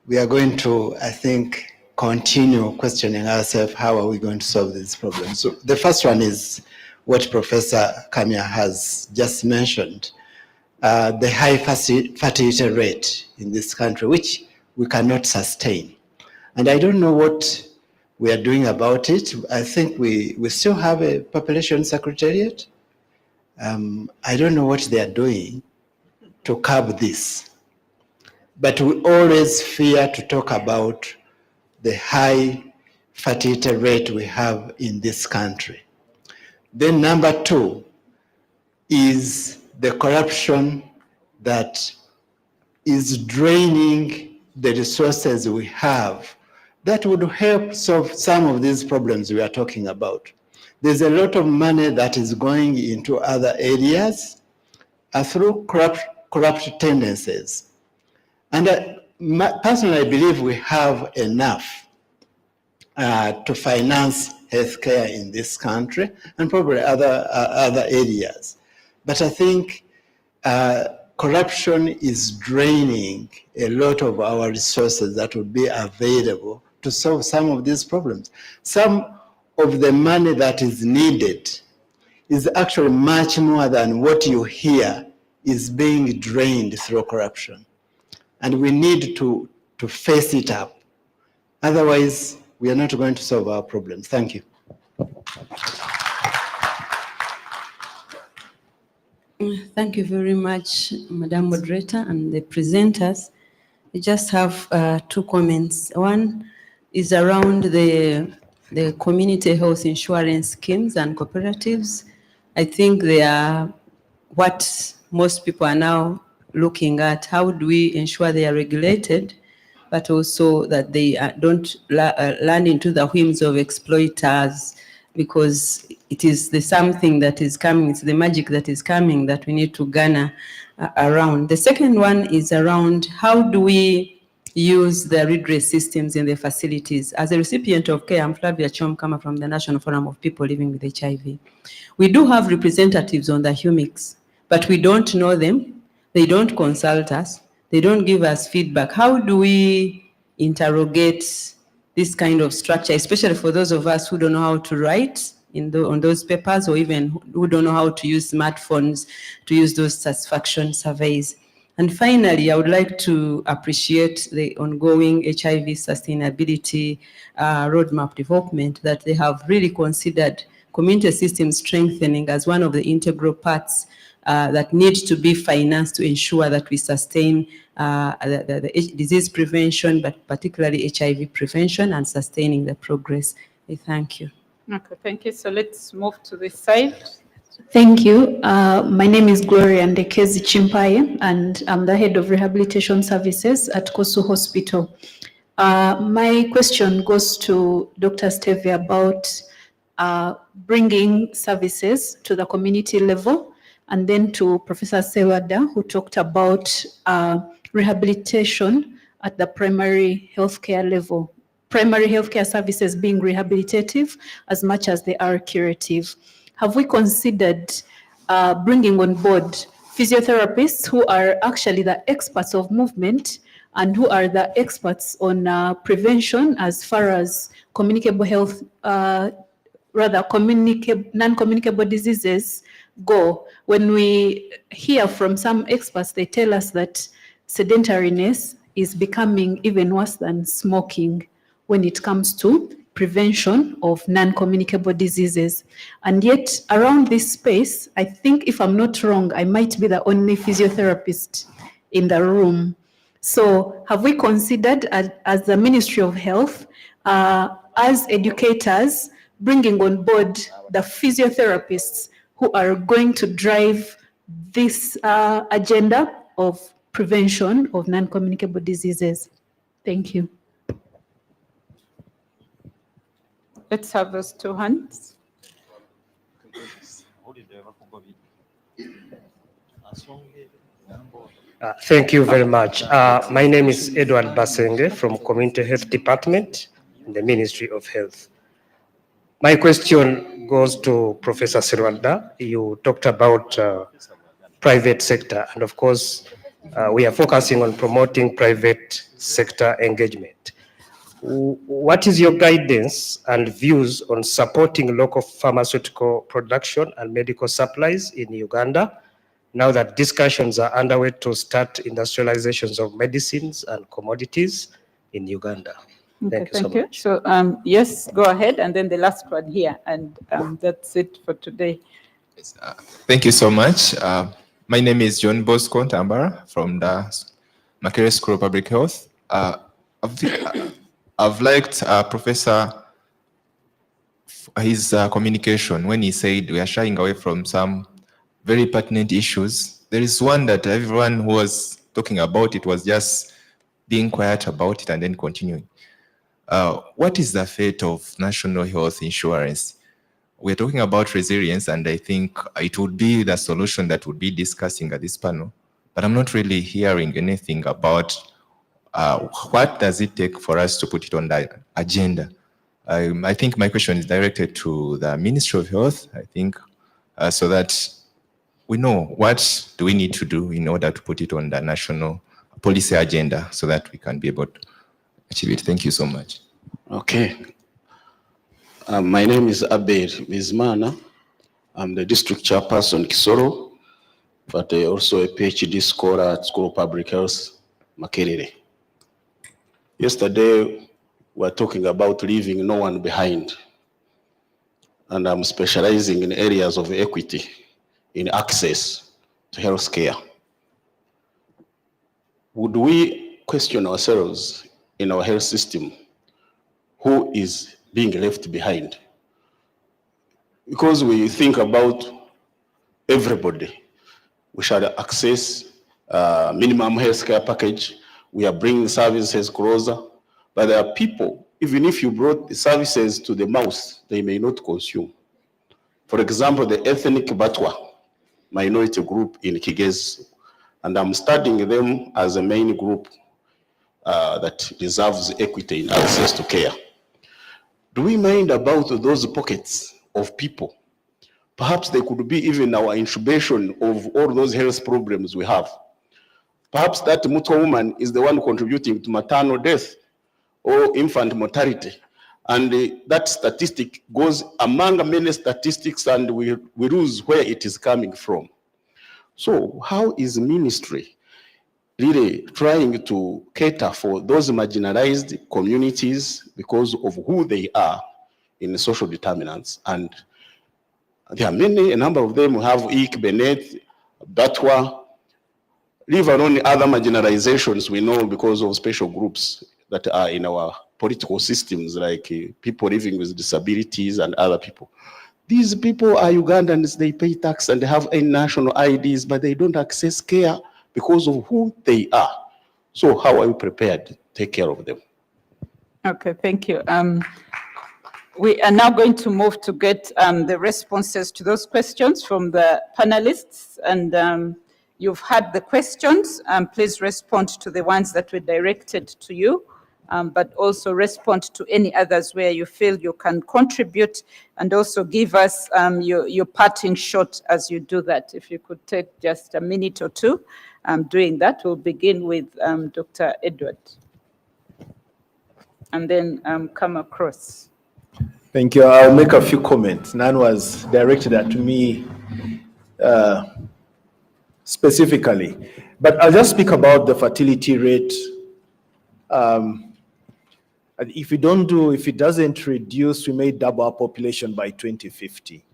we are going to, I think, continue questioning ourselves, how are we going to solve these problems? So the first one is what Professor Kamia has just mentioned, the high fertility rate in this country, which we cannot sustain. And I don't know what we are doing about it. I think we still have a population secretariat. I don't know what they are doing to curb this. But we always fear to talk about the high fertility rate we have in this country. Then number two is the corruption that is draining the resources we have that would help solve some of these problems we are talking about. There's a lot of money that is going into other areas through corrupt tendencies. And personally, I believe we have enough to finance healthcare in this country and probably other areas. But I think corruption is draining a lot of our resources that would be available to solve some of these problems. Some of the money that is needed is actually much more than what you hear is being drained through corruption. And we need to face it up. Otherwise, we are not going to solve our problems. Thank you. Thank you very much, Madam Moderator and the presenters. I just have two comments. One is around the community health insurance schemes and cooperatives. I think they are what most people are now looking at. How do we ensure they are regulated, but also that they don't land into the whims of exploiters, because it is the something that is coming, it's the magic that is coming that we need to garner around. The second one is around how do we use the redress systems in the facilities. As a recipient of care, I'm Flavia Chomkama from the National Forum of People Living with HIV. We do have representatives on the HUMICs, but we don't know them. They don't consult us. They don't give us feedback. How do we interrogate this kind of structure, especially for those of us who don't know how to write on those papers, or even who don't know how to use smartphones to use those satisfaction surveys? And finally, I would like to appreciate the ongoing HIV sustainability roadmap development, that they have really considered community system strengthening as one of the integral parts that needs to be financed to ensure that we sustain the disease prevention, but particularly HIV prevention, and sustaining the progress. Thank you. Okay, thank you. So let's move to this side. Thank you. My name is Gloria Ndekezi Chimpaye, and I'm the head of rehabilitation services at Kosu Hospital. My question goes to Dr. Stevie about bringing services to the community level, and then to Professor Sewada, who talked about rehabilitation at the primary healthcare level. Primary healthcare services being rehabilitative as much as they are curative. Have we considered bringing on board physiotherapists who are actually the experts of movement and who are the experts on prevention as far as communicable health, non-communicable diseases go. When we hear from some experts, they tell us that sedentariness is becoming even worse than smoking when it comes to prevention of non-communicable diseases. And yet, around this space, I think if I'm not wrong, I might be the only physiotherapist in the room. So have we considered as the Ministry of Health, as educators, bringing on board the physiotherapists who are going to drive this agenda of prevention of non-communicable diseases? Thank you. Let's have those two hands. Thank you very much. My name is Edward Basenge from Community Health Department in the Ministry of Health. My question goes to Professor Sirwalda. You talked about private sector, and of course, we are focusing on promoting private sector engagement. What is your guidance and views on supporting local pharmaceutical production and medical supplies in Uganda, now that discussions are underway to start industrializations of medicines and commodities in Uganda? Okay, Thank you so much. So, yes, go ahead, and then the last one here, and that's it for today. Thank you so much. My name is John Bosco Tambara from the Makerere School of Public Health. I've liked Professor his communication when he said we are shying away from some very pertinent issues. There is one that everyone who was talking about it was just being quiet about it and then continuing. What is the fate of national health insurance? We're talking about resilience, and I think it would be the solution that would be discussing at this panel, but I'm not really hearing anything about what does it take for us to put it on the agenda. I think my question is directed to the Ministry of Health, I think, so that we know what do we need to do in order to put it on the national policy agenda so that we can be able to achieve it. Thank you so much. Okay. My name is Abel Bizmana. I'm the district chairperson Kisoro, but also a PhD scholar at School of Public Health, Makerere. Yesterday, we were talking about leaving no one behind. And I'm specializing in areas of equity, in access to health care. Would we question ourselves in our health system, who is being left behind? Because we think about everybody. We shall access minimum health care package. We are bringing services closer, but there are people, even if you brought the services to the mouth, they may not consume. For example, the ethnic Batwa minority group in Kigezi, and I'm studying them as a main group that deserves equity in access to care. Do we mind about those pockets of people? Perhaps they could be even our incubation of all those health problems we have. Perhaps that Mutwa woman is the one contributing to maternal death or infant mortality. And that statistic goes among many statistics, and we lose where it is coming from. So how is ministry really trying to cater for those marginalized communities because of who they are in the social determinants? And there are many, a number of them have Ik, Benet, Batwa, leave alone other marginalizations we know because of special groups that are in our political systems, like people living with disabilities and other people. These people are Ugandans, they pay tax and they have a national IDs, but they don't access care because of who they are. So how are you prepared to take care of them? Okay, thank you. We are now going to move to get the responses to those questions from the panelists. And you've had the questions. Please respond to the ones that were directed to you. but also respond to any others where you feel you can contribute, and also give us your parting shot as you do that. If you could take just a minute or two doing that. We'll begin with Dr. Edward, and then come across. Thank you. I'll make a few comments. None was directed at me specifically, but I'll just speak about the fertility rate. If it doesn't reduce, we may double our population by 2050.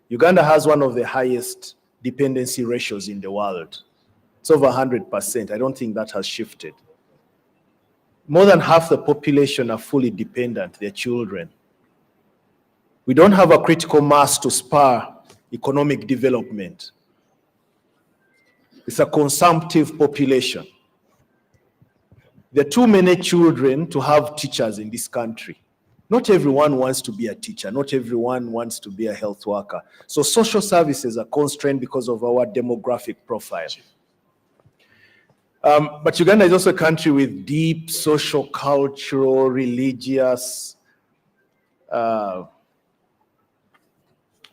Uganda has one of the highest dependency ratios in the world. It's over 100%. I don't think that has shifted. More than half the population are fully dependent, their children. We don't have a critical mass to spur economic development. It's a consumptive population. There are too many children to have teachers in this country. Not everyone wants to be a teacher. Not everyone wants to be a health worker. So social services are constrained because of our demographic profile. But Uganda is also a country with deep social, cultural, religious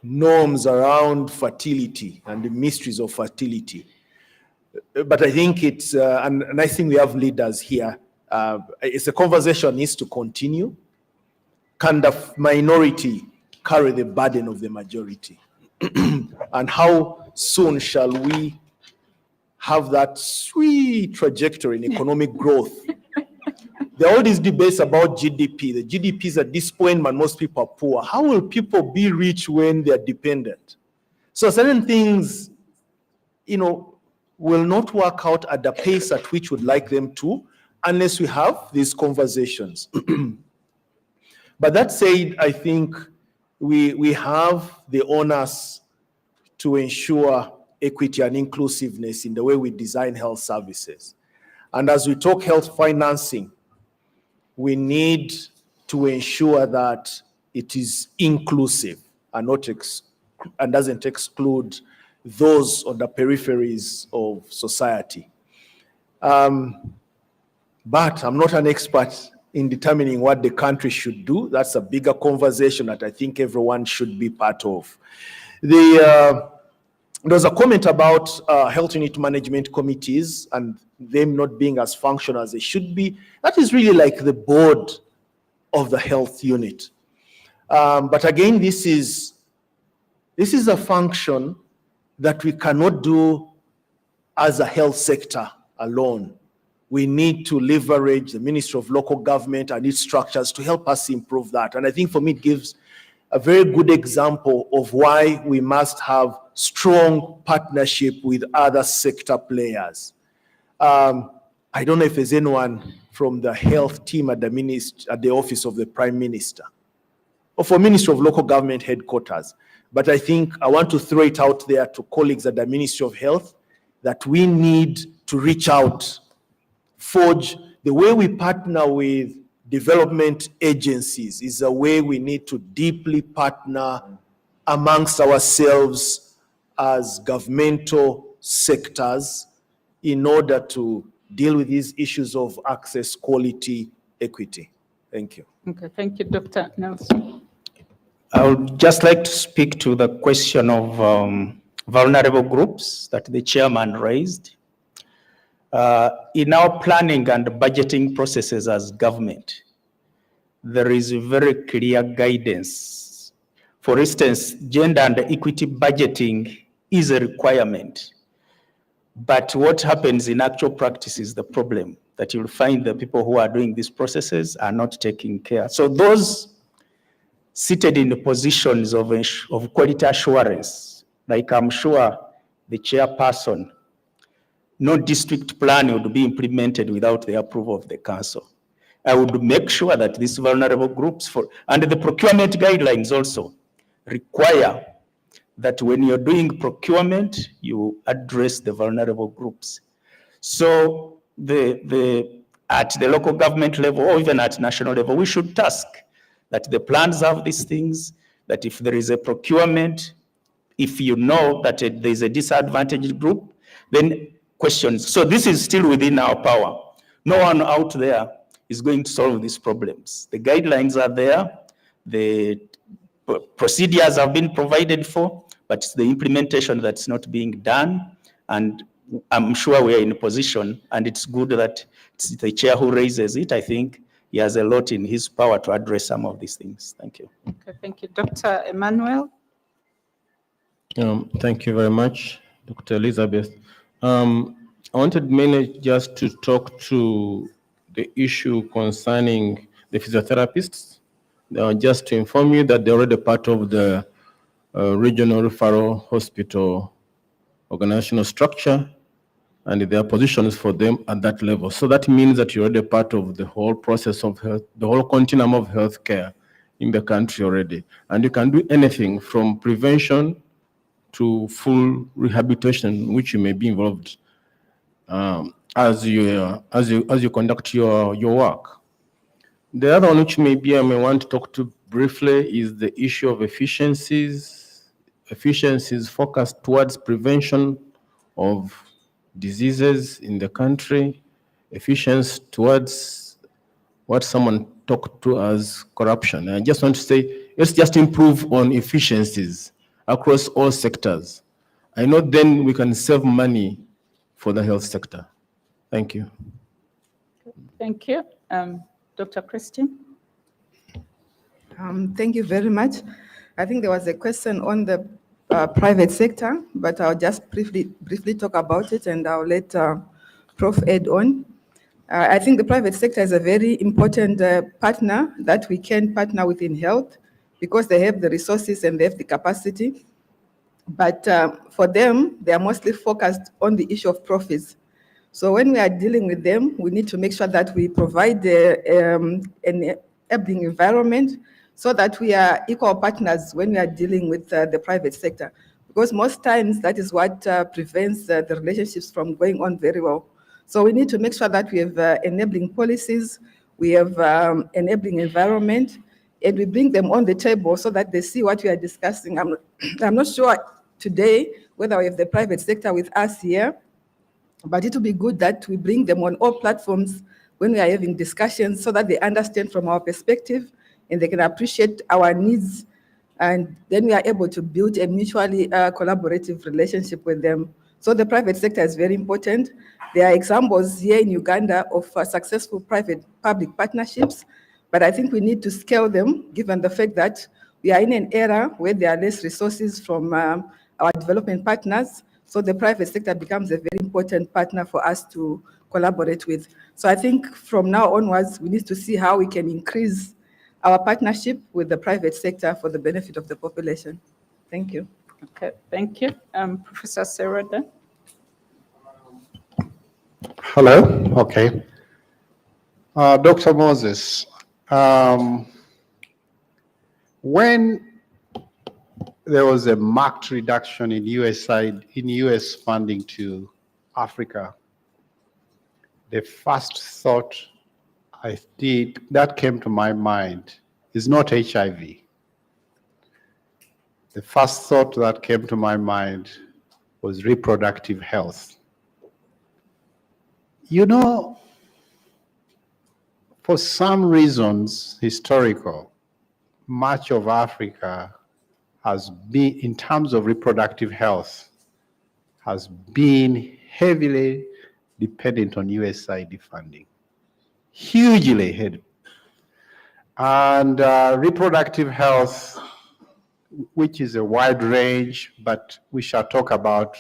norms around fertility and the mysteries of fertility. But I think it's, and I think we have leaders here. It's a conversation that needs to continue. Can the minority carry the burden of the majority? And how soon shall we have that sweet trajectory in economic growth? There are all these debates about GDP. The GDP is at this point, but most people are poor. How will people be rich when they are dependent? So certain things, will not work out at the pace at which we'd like them to, unless we have these conversations. But that said, I think we have the onus to ensure equity and inclusiveness in the way we design health services. And as we talk health financing, we need to ensure that it is inclusive and and doesn't exclude those on the peripheries of society. But I'm not an expert in determining what the country should do. That's a bigger conversation that I think everyone should be part of. There was a comment about health unit management committees and them not being as functional as they should be. That is really like the board of the health unit. But again, this is a function that we cannot do as a health sector alone. We need to leverage the Ministry of Local Government and its structures to help us improve that. And I think for me, it gives a very good example of why we must have strong partnership with other sector players. I don't know if there's anyone from the health team at the office of the Prime Minister or for Ministry of Local Government headquarters. But I think I want to throw it out there to colleagues at the Ministry of Health that we need to reach out, forge the way we partner with development agencies is a way we need to deeply partner amongst ourselves as governmental sectors in order to deal with these issues of access, quality, equity. Thank you. Okay, thank you, Dr. Nelson. I would just like to speak to the question of vulnerable groups that the chairman raised. In our planning and budgeting processes as government, there is very clear guidance. For instance, gender and equity budgeting is a requirement. But what happens in actual practice is the problem, that you'll find the people who are doing these processes are not taking care. So those seated in the positions of quality assurance, like I'm sure the chairperson, no district plan would be implemented without the approval of the council. I would make sure that these vulnerable groups and the procurement guidelines also require that when you're doing procurement, you address the vulnerable groups. So at the local government level or even at national level, we should task that the plans have these things, that if there is a procurement, if you know that there is a disadvantaged group, then questions. So this is still within our power. No one out there is going to solve these problems. The guidelines are there, the procedures have been provided for, but it's the implementation that's not being done. And I'm sure we are in a position, and it's good that it's the chair who raises it. I think he has a lot in his power to address some of these things. Thank you. Okay, thank you. Dr. Emmanuel? Thank you very much, Dr. Elizabeth. I wanted mainly just to talk to the issue concerning the physiotherapists. Just to inform you that they're already part of the regional referral hospital organizational structure, and there are positions for them at that level. So that means that you're already part of the whole process of health, the whole continuum of healthcare in the country already. And you can do anything from prevention to full rehabilitation, which you may be involved as you conduct your work. The other one which maybe I may want to talk to briefly is the issue of efficiencies focused towards prevention of diseases in the country, efficiency towards what someone talked to as corruption. And I just want to say, let's just improve on efficiencies across all sectors. I know then we can save money for the health sector. Thank you. Thank you. Dr. Christine? Thank you very much. I think there was a question on the private sector, but I'll just briefly talk about it, and I'll let Prof. add on. I think the private sector is a very important partner that we can partner with in health, because they have the resources and they have the capacity. But for them, they are mostly focused on the issue of profits. So when we are dealing with them, we need to make sure that we provide an enabling environment so that we are equal partners when we are dealing with the private sector. Because most times that is what prevents the relationships from going on very well. So we need to make sure that we have enabling policies, we have enabling environment, and we bring them on the table so that they see what we are discussing. I'm not sure today whether we have the private sector with us here, but it will be good that we bring them on all platforms when we are having discussions so that they understand from our perspective and they can appreciate our needs, and then we are able to build a mutually collaborative relationship with them. So the private sector is very important. There are examples here in Uganda of successful private-public partnerships, but I think we need to scale them given the fact that we are in an era where there are less resources from our development partners. So the private sector becomes a very important partner for us to collaborate with. So I think from now onwards, we need to see how we can increase our partnership with the private sector for the benefit of the population. Thank you. Okay, thank you. Professor Seroda? Hello, okay. Dr. Moses, when there was a marked reduction in US funding to Africa, the first thought that came to my mind is not HIV. The first thought that came to my mind was reproductive health. You know, for some reasons, historical, much of Africa has been, in terms of reproductive health, has been heavily dependent on USAID funding, hugely heavy. And reproductive health, which is a wide range, but we shall talk about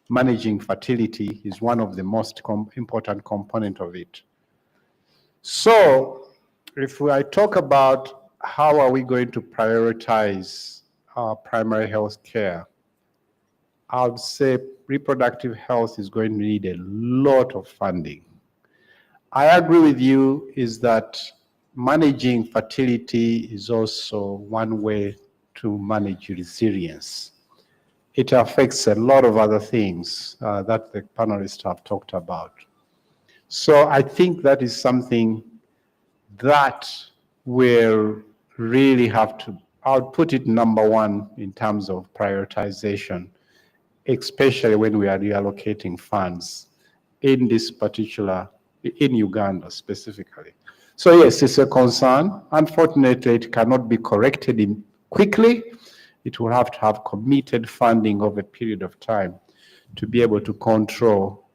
managing fertility, is one of the most important component of it. So if I talk about how are we going to prioritize our primary health care, I would say reproductive health is going to need a lot of funding. I agree with you is that managing fertility is also one way to manage resilience. It affects a lot of other things that the panelists have talked about. So I think that is something that will really have to, I would put it number one in terms of prioritization, especially when we are reallocating funds in this particular, in Uganda specifically. So yes, it's a concern. Unfortunately, it cannot be corrected quickly. It will have to have committed funding over a period of time to be able to control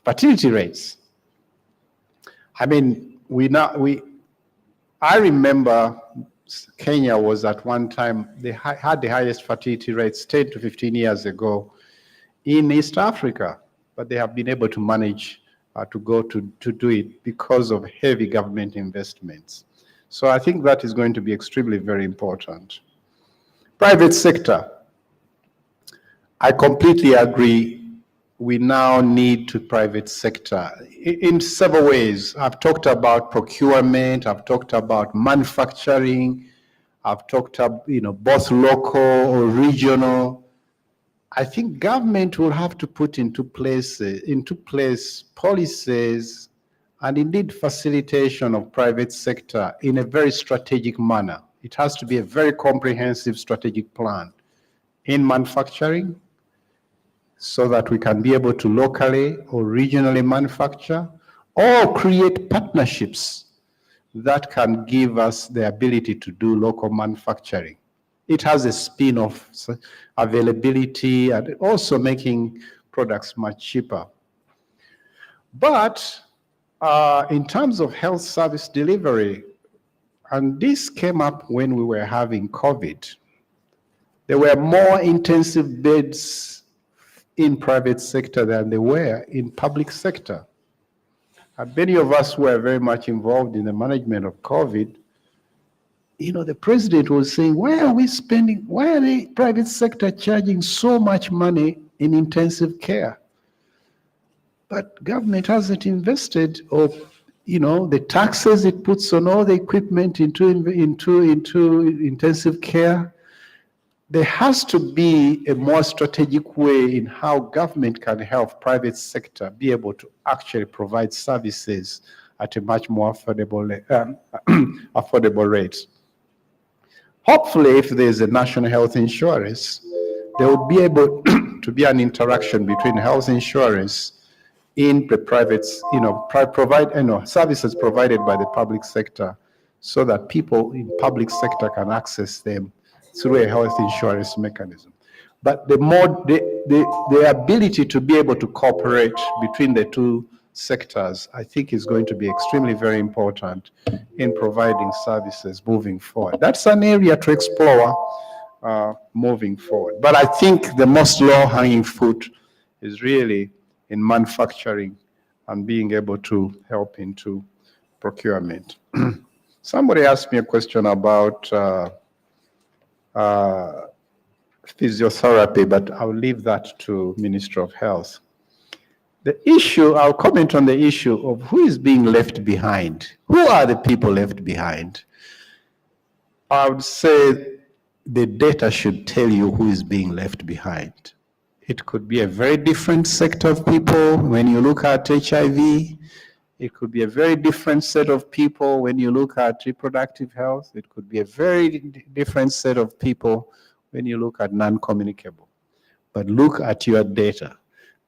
fertility rates. I mean, I remember Kenya was at one time, they had the highest fertility rates 10 to 15 years ago in East Africa, but they have been able to manage to do it because of heavy government investments. So I think that is going to be extremely very important. Private sector, I completely agree. We now need to private sector in several ways. I've talked about procurement, I've talked about manufacturing, I've talked about, both local or regional. I think government will have to put into place policies and indeed facilitation of private sector in a very strategic manner. It has to be a very comprehensive strategic plan in manufacturing, so that we can be able to locally or regionally manufacture or create partnerships that can give us the ability to do local manufacturing. It has a spin of availability and also making products much cheaper. But in terms of health service delivery, and this came up when we were having COVID, there were more intensive beds in private sector than they were in public sector. And many of us were very much involved in the management of COVID. The president was saying, why are the private sector charging so much money in intensive care? But government hasn't invested, or the taxes it puts on all the equipment into intensive care. There has to be a more strategic way in how government can help private sector be able to actually provide services at a much more affordable rate. Hopefully, if there's a national health insurance, there would be able to be an interaction between health insurance in the private, services provided by the public sector, so that people in public sector can access them through a health insurance mechanism. But the ability to be able to cooperate between the two sectors, I think, is going to be extremely very important in providing services moving forward. That's an area to explore moving forward. But I think the most low-hanging fruit is really in manufacturing and being able to help into procurement. Somebody asked me a question about physiotherapy, but I'll leave that to Minister of Health. I'll comment on the issue of who is being left behind. Who are the people left behind? I would say the data should tell you who is being left behind. It could be a very different sector of people when you look at HIV. It could be a very different set of people when you look at reproductive health. It could be a very different set of people when you look at non-communicable. But look at your data.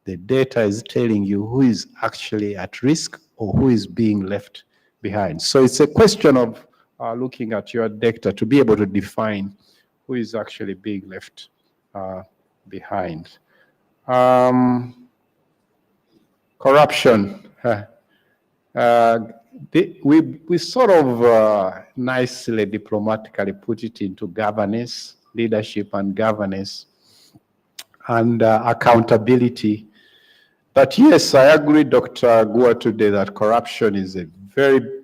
The data is telling you who is actually at risk or who is being left behind. So it's a question of looking at your data to be able to define who is actually being left behind. Corruption. We sort of nicely, diplomatically put it into governance, leadership and governance, and accountability. But yes, I agree, Dr. Gua, today that corruption is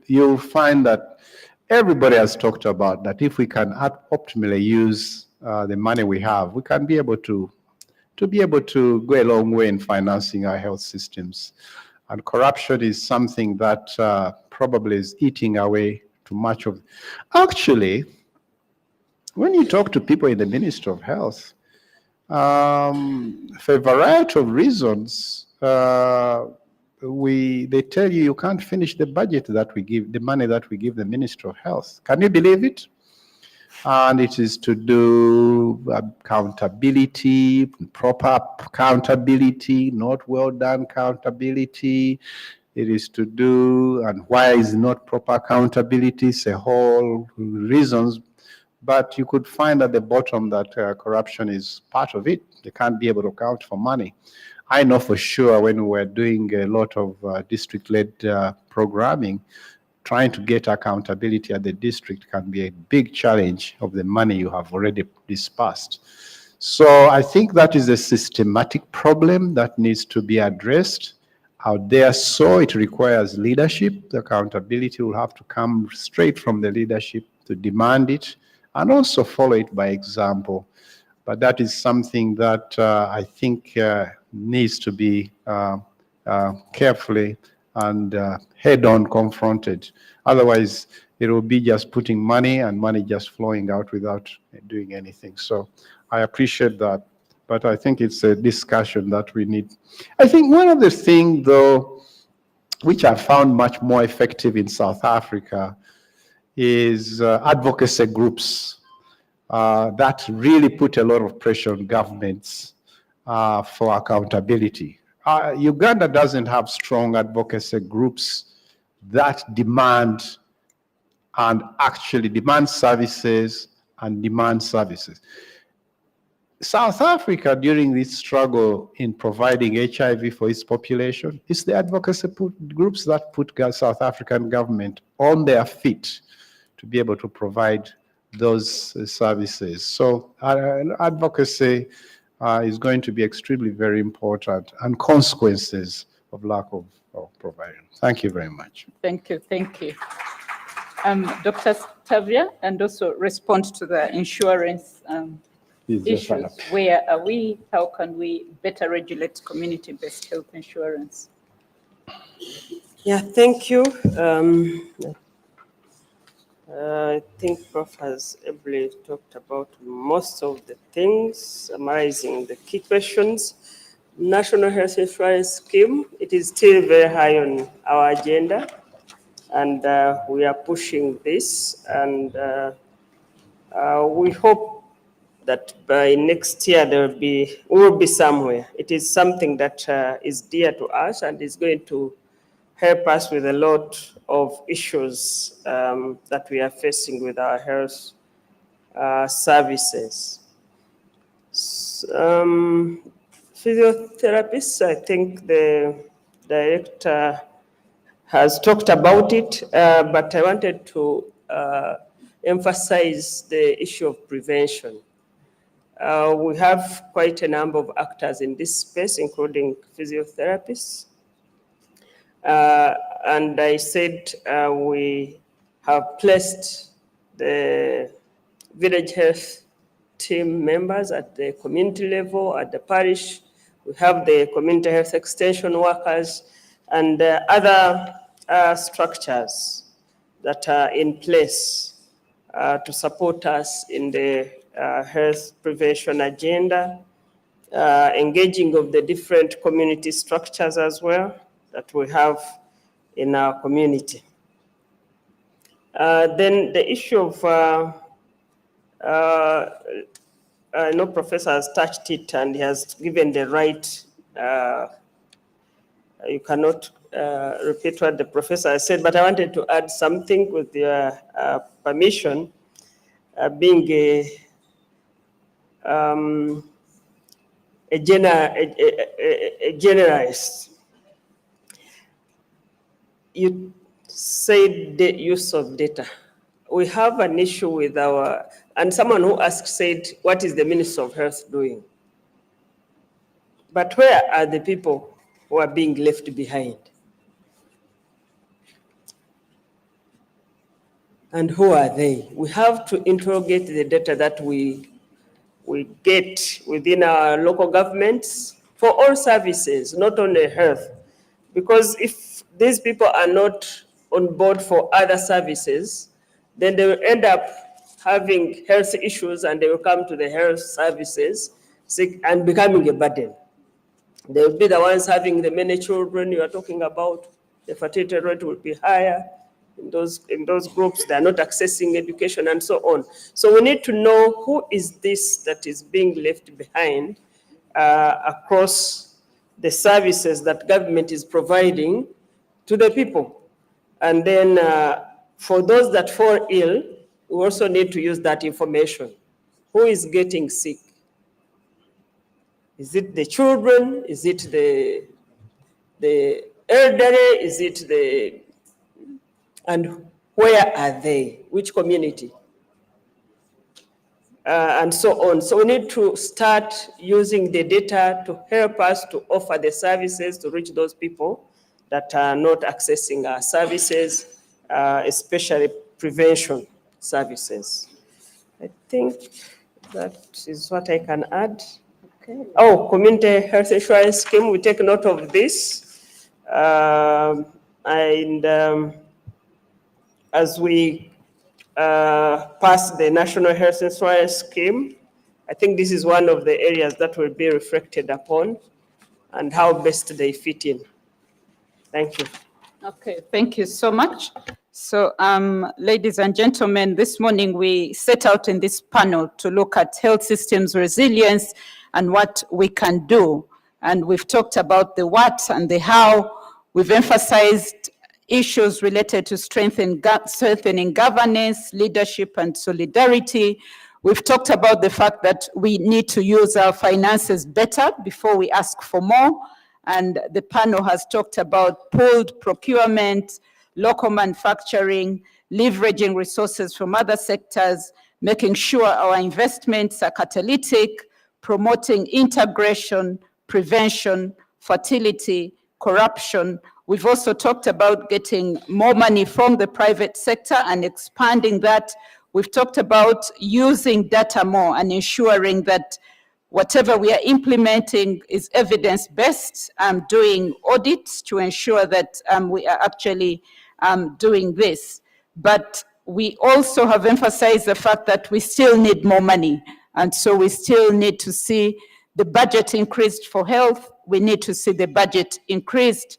you'll find that everybody has talked about that if we can optimally use the money we have, we can be able to go a long way in financing our health systems. And corruption is something that probably is eating away too much of. Actually, when you talk to people in the Ministry of Health, for a variety of reasons, they tell you can't finish the budget that we give, the money that we give the Ministry of Health. Can you believe it? And it is to do accountability, proper accountability, not well done accountability, it is to do and why is not proper accountability, it's a whole reasons. But you could find at the bottom that corruption is part of it. They can't be able to account for money. I know for sure when we were doing a lot of district-led programming, trying to get accountability at the district can be a big challenge of the money you have already dispersed. So I think that is a systematic problem that needs to be addressed out there. So it requires leadership. The accountability will have to come straight from the leadership to demand it and also follow it by example. But that is something that I think needs to be carefully and head-on confronted. Otherwise, it will be just putting money and money just flowing out without doing anything. So I appreciate that, but I think it's a discussion that we need. I think one of the things, though, which I found much more effective in South Africa is advocacy groups that really put a lot of pressure on governments for accountability. Uganda doesn't have strong advocacy groups that demand and actually demand services and demand services. South Africa, during this struggle in providing HIV for its population, it's the advocacy groups that put South African government on their feet to be able to provide those services. So advocacy is going to be extremely very important, and consequences of lack of providing. Thank you very much. Thank you, thank you. Dr. Tavia, and also respond to the insurance issues. Where are we? How can we better regulate community-based health insurance? Yeah, thank you. I think Prof has ably talked about most of the things, summarizing the key questions. National Health Insurance Scheme, it is still very high on our agenda, and we are pushing this, and we hope that by next year we will be somewhere. It is something that is dear to us and is going to help us with a lot of issues that we are facing with our health services. Physiotherapists, I think the director has talked about it, but I wanted to emphasize the issue of prevention. We have quite a number of actors in this space, including physiotherapists. And I said we have placed the village health team members at the community level, at the parish. We have the community health extension workers and other structures that are in place to support us in the health prevention agenda, engaging of the different community structures as well that we have in our community. Then the issue of, I know Professor has touched it and he has given the right, you cannot repeat what the professor has said, but I wanted to add something with your permission, being a generalist. You said the use of data. We have an issue with our, and someone who asked said, what is the Minister of Health doing? But where are the people who are being left behind? And who are they? We have to interrogate the data that we get within our local governments for all services, not only health. Because if these people are not on board for other services, then they will end up having health issues and they will come to the health services sick and becoming a burden. They will be the ones having the many children you are talking about. The fertility rate will be higher. In those groups, they are not accessing education and so on. So we need to know who is this that is being left behind across the services that government is providing to the people. And then for those that fall ill, we also need to use that information. Who is getting sick? Is it the children? Is it the elderly? Is it the, and where are they? Which community? And so on. So we need to start using the data to help us to offer the services to reach those people that are not accessing our services, especially prevention services. I think that is what I can add. Okay. Oh, community health insurance scheme, we take note of this. As we pass the National Health Insurance Scheme, I think this is one of the areas that will be reflected upon and how best they fit in. Thank you. Okay, thank you so much. So, ladies and gentlemen, this morning we set out in this panel to look at health systems resilience and what we can do. And we've talked about the what and the how. We've emphasized issues related to strengthening governance, leadership, and solidarity. We've talked about the fact that we need to use our finances better before we ask for more. And the panel has talked about pooled procurement, local manufacturing, leveraging resources from other sectors, making sure our investments are catalytic, promoting integration, prevention, fertility, corruption. We've also talked about getting more money from the private sector and expanding that. We've talked about using data more and ensuring that whatever we are implementing is evidence-based, doing audits to ensure that we are actually doing this. But we also have emphasized the fact that we still need more money. And so we still need to see the budget increased for health. We need to see the budget increased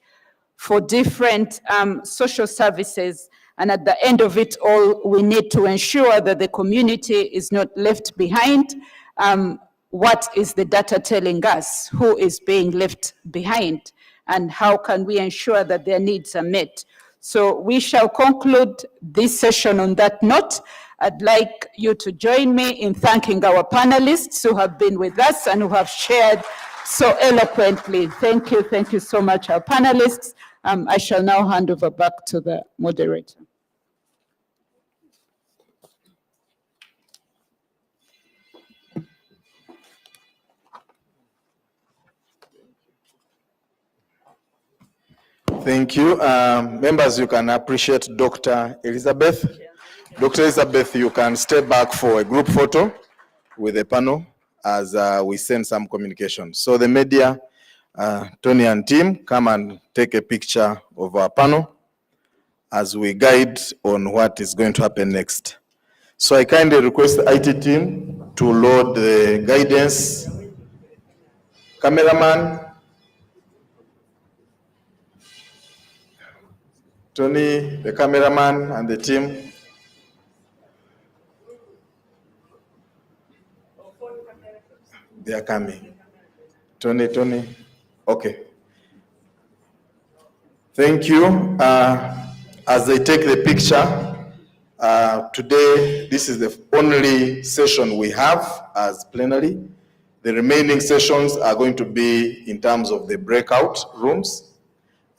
for different social services. And at the end of it all, we need to ensure that the community is not left behind. What is the data telling us? Who is being left behind? And how can we ensure that their needs are met? So we shall conclude this session on that note. I'd like you to join me in thanking our panelists who have been with us and who have shared so eloquently. Thank you so much, our panelists. I shall now hand over back to the moderator. Thank you. Members, you can appreciate Dr. Elizabeth. Dr. Elizabeth, you can step back for a group photo with the panel as we send some communication. So the media, Tony and team, come and take a picture of our panel as we guide on what is going to happen next. So I kindly request the IT team to load the guidance. Cameraman, Tony, the cameraman, and the team. They are coming. Tony. Okay. Thank you. As they take the picture, today, this is the only session we have as plenary. The remaining sessions are going to be in terms of the breakout rooms.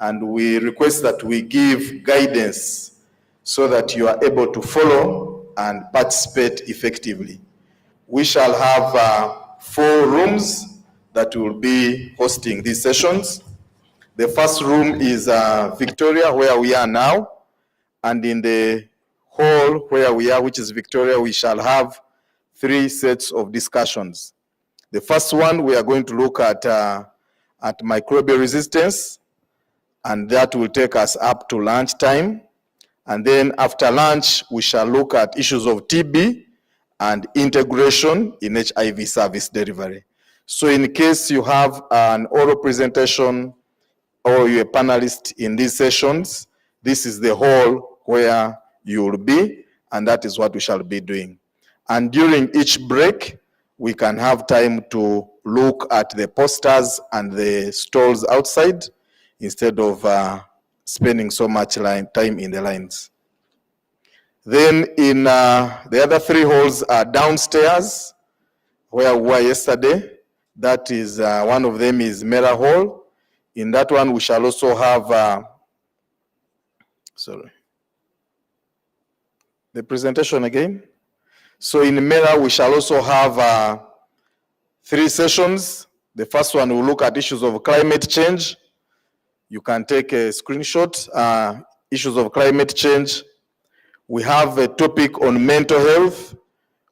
And we request that we give guidance so that you are able to follow and participate effectively. We shall have 4 rooms that will be hosting these sessions. The first room is Victoria, where we are now. And in the hall where we are, which is Victoria, we shall have 3 sets of discussions. The first one, we are going to look at microbial resistance, and that will take us up to lunchtime. And then after lunch, we shall look at issues of TB and integration in HIV service delivery. So in case you have an oral presentation or you're a panelist in these sessions, this is the hall where you will be, and that is what we shall be doing. And during each break, we can have time to look at the posters and the stalls outside instead of spending so much time in the lines. Then in the other 3 halls are downstairs, where we were yesterday. That is, one of them is Mera Hall. In that one, we shall also have, the presentation again. So in Mera, we shall also have 3 sessions. The first one will look at issues of climate change. You can take a screenshot, issues of climate change. We have a topic on mental health.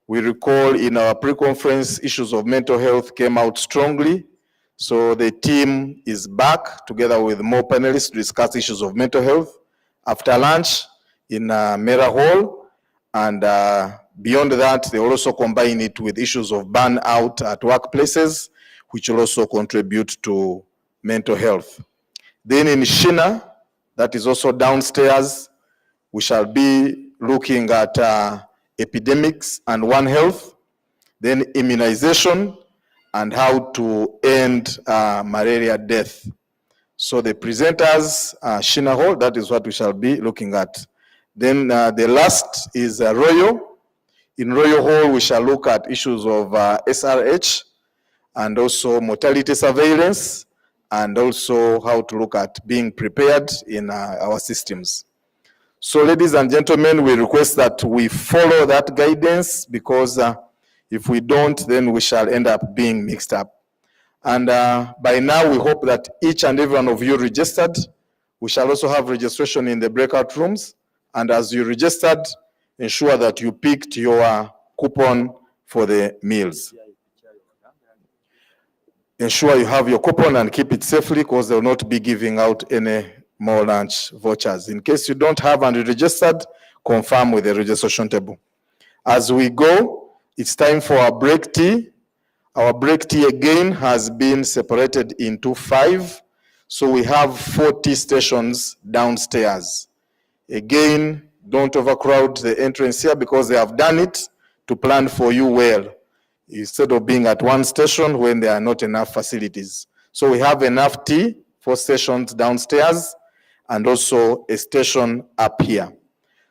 We recall in our pre-conference, issues of mental health came out strongly. So the team is back together with more panelists to discuss issues of mental health after lunch in Mera Hall. And beyond that, they will also combine it with issues of burnout at workplaces, which will also contribute to mental health. Then in Shina, that is also downstairs, we shall be looking at epidemics and One Health, then immunization, and how to end malaria death. So the presenters, Shina Hall, that is what we shall be looking at. Then the last is Royal. In Royal Hall, we shall look at issues of SRH and also mortality surveillance, and also how to look at being prepared in our systems. So ladies and gentlemen, we request that we follow that guidance, because if we don't, then we shall end up being mixed up. And by now, we hope that each and every one of you registered. We shall also have registration in the breakout rooms. And as you registered, ensure that you picked your coupon for the meals. Ensure you have your coupon and keep it safely, because they will not be giving out any more lunch vouchers. In case you don't have and you registered, confirm with the registration table. As we go, it's time for our break tea. Our break tea again has been separated into 5. So we have 40 stations downstairs. Again, don't overcrowd the entrance here, because they have done it to plan for you well, instead of being at one station when there are not enough facilities. So we have enough tea for stations downstairs and also a station up here.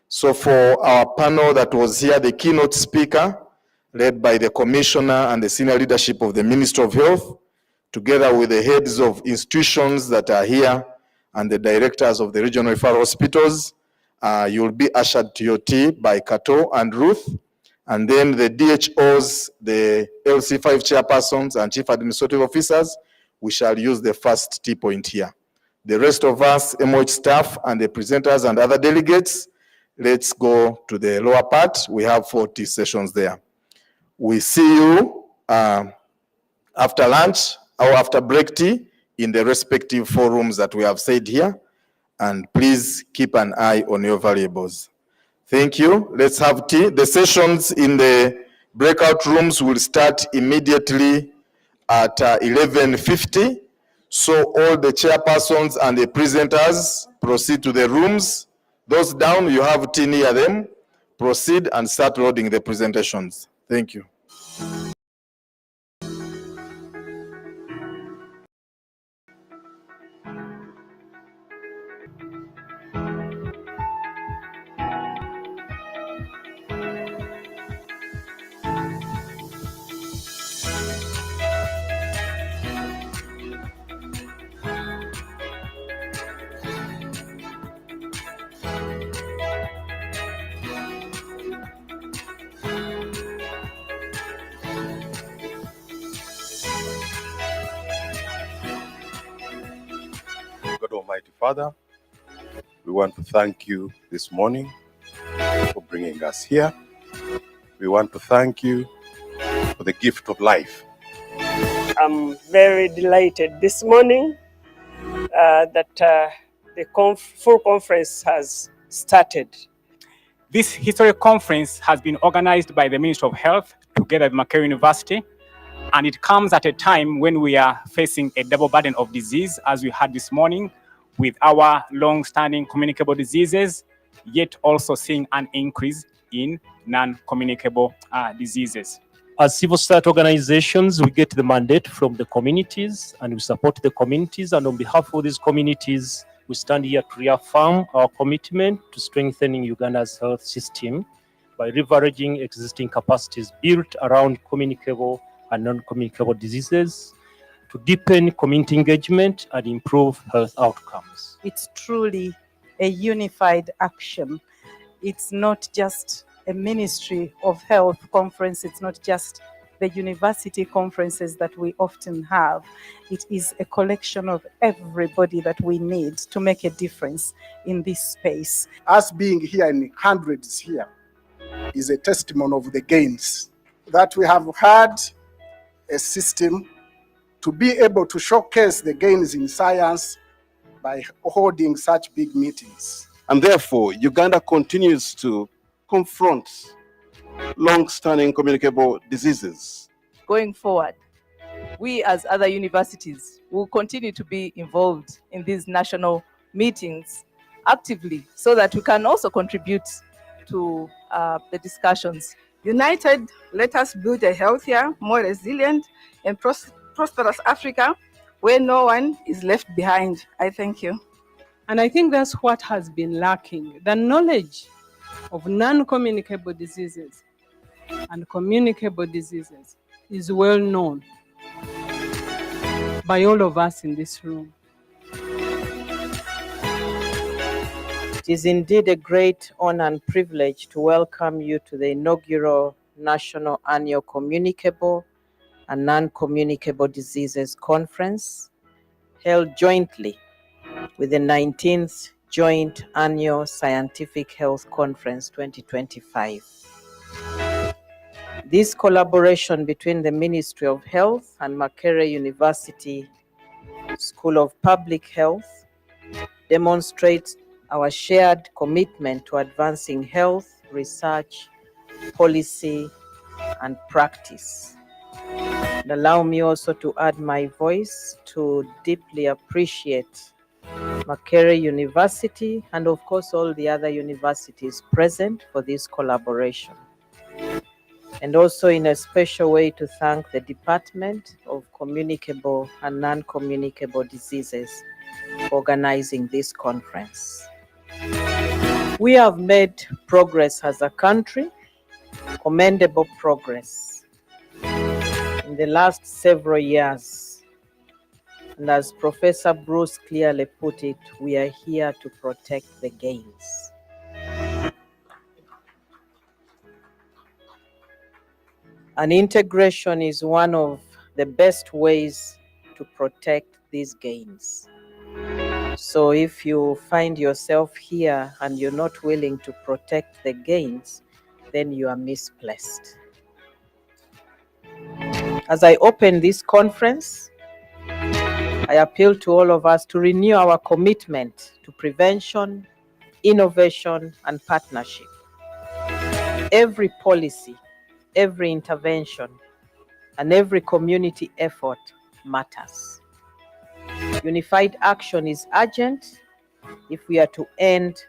So for our panel that was here, the keynote speaker, led by the commissioner and the senior leadership of the Ministry of Health, together with the heads of institutions that are here and the directors of the regional referral hospitals, you'll be ushered to your tea by Kato and Ruth. And then the DHOs, the LC5 chairpersons and chief administrative officers, we shall use the first tea point here. The rest of us, MOH staff and the presenters and other delegates, let's go to the lower part. We have 40 sessions there. We see you after lunch or after break tea in the respective 4 rooms that we have said here. And please keep an eye on your valuables. Thank you. Let's have tea. The sessions in the breakout rooms will start immediately at 11:50. So all the chairpersons and the presenters proceed to the rooms. Those down, you have tea near them. Proceed and start loading the presentations. Thank you. God Almighty Father, we want to thank you this morning for bringing us here. We want to thank you for the gift of life. I'm very delighted this morning that the full conference has started. This historic conference has been organized by the Ministry of Health together with Macquarie University, and it comes at a time when we are facing a double burden of disease, as we had this morning, with our long-standing communicable diseases, yet also seeing an increase in non-communicable diseases. As civil society organizations, we get the mandate from the communities and we support the communities, and on behalf of these communities, we stand here to reaffirm our commitment to strengthening Uganda's health system by leveraging existing capacities built around communicable and non-communicable diseases to deepen community engagement and improve health outcomes. It's truly a unified action. It's not just a Ministry of Health conference. It's not just the university conferences that we often have. It is a collection of everybody that we need to make a difference in this space. Us being here in hundreds here is a testimony of the gains that we have had a system to be able to showcase the gains in science by holding such big meetings. And therefore, Uganda continues to confront long-standing communicable diseases. Going forward, we as other universities will continue to be involved in these national meetings actively so that we can also contribute to the discussions. United, let us build a healthier, more resilient, and prosperous Africa where no one is left behind. I thank you. And I think that's what has been lacking. The knowledge of non-communicable diseases and communicable diseases is well known by all of us in this room. It is indeed a great honor and privilege to welcome you to the inaugural National Annual Communicable and Non-Communicable Diseases Conference, held jointly with the 19th Joint Annual Scientific Health Conference 2025. This collaboration between the Ministry of Health and Makerere University School of Public Health demonstrates our shared commitment to advancing health, research, policy, and practice. And allow me also to add my voice to deeply appreciate Makerere University and of course all the other universities present for this collaboration. And also in a special way to thank the Department of Communicable and Non-Communicable Diseases for organizing this conference. We have made progress as a country, commendable progress in the last several years. And as Professor Bruce clearly put it, we are here to protect the gains. And integration is one of the best ways to protect these gains. So if you find yourself here and you're not willing to protect the gains, then you are misplaced. As I open this conference, I appeal to all of us to renew our commitment to prevention, innovation, and partnership. Every policy, every intervention, and every community effort matters. Unified action is urgent if we are to end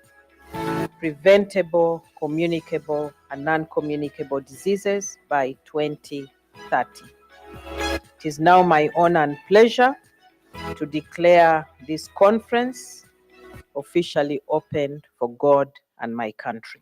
preventable, communicable, and non-communicable diseases by 2030. It is now my honor and pleasure to declare this conference officially open for God and my country.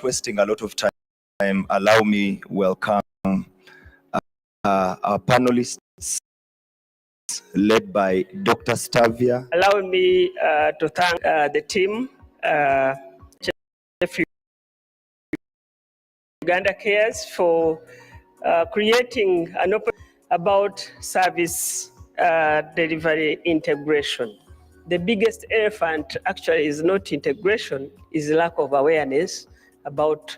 wasting a lot of time, allow me welcome our panelists led by Dr. Stavia. Allow me to thank the team, Uganda Cares, for creating an open about service delivery integration. The biggest elephant actually is not integration, is lack of awareness about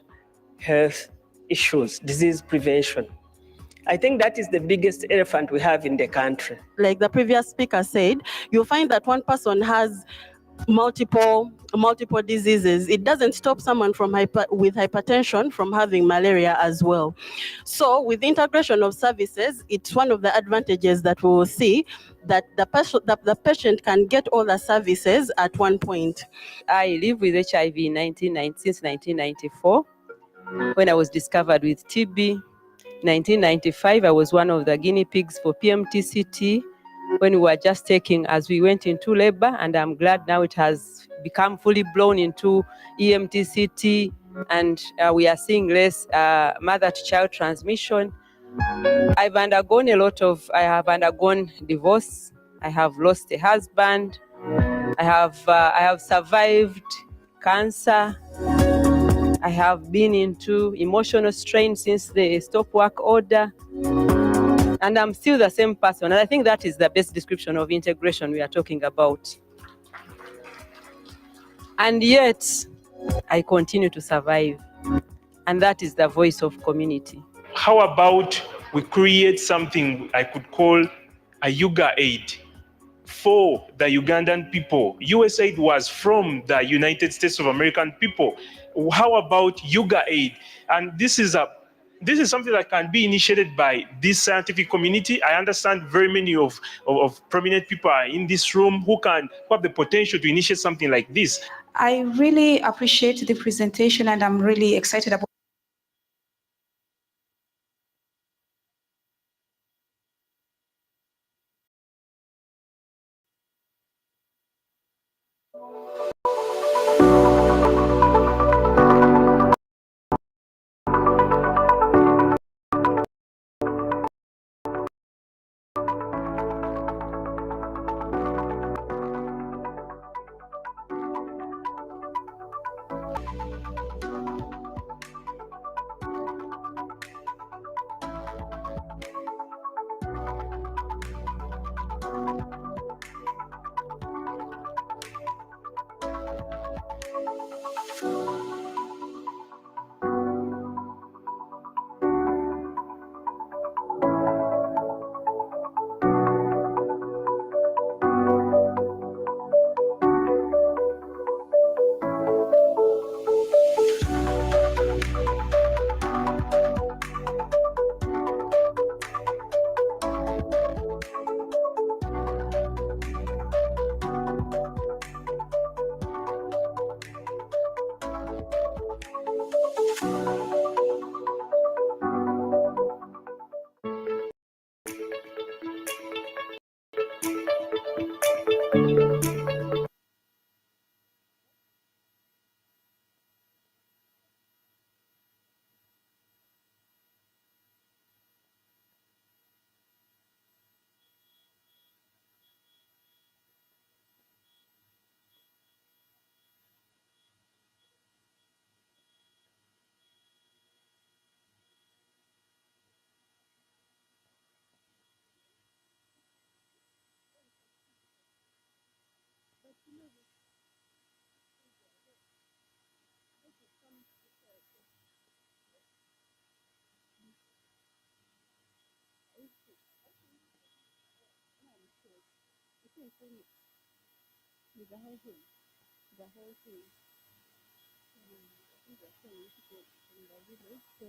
health issues, disease prevention. I think that is the biggest elephant we have in the country. Like the previous speaker said, you'll find that one person has multiple diseases. It doesn't stop someone from with hypertension from having malaria as well. So with integration of services, it's one of the advantages that we will see, that the patient can get all the services at one point. I live with HIV since 1994, when I was discovered with TB. 1995, I was one of the guinea pigs for PMTCT when we were just taking as we went into labor, and I'm glad now it has become fully blown into EMTCT, and we are seeing less mother-to-child transmission. I have undergone divorce. I have lost a husband. I have survived cancer. I have been into emotional strain since the stop work order. And I'm still the same person. And I think that is the best description of integration we are talking about. And yet, I continue to survive. And that is the voice of community. How about we create something I could call a Yuga Aid for the Ugandan people? USAID was from the United States of American people. How about Yuga Aid? And this is something that can be initiated by this scientific community. I understand very many of prominent people are in this room who have the potential to initiate something like this. I really appreciate the presentation, and I'm really excited about the whole thing. I think they're saying people from the village, so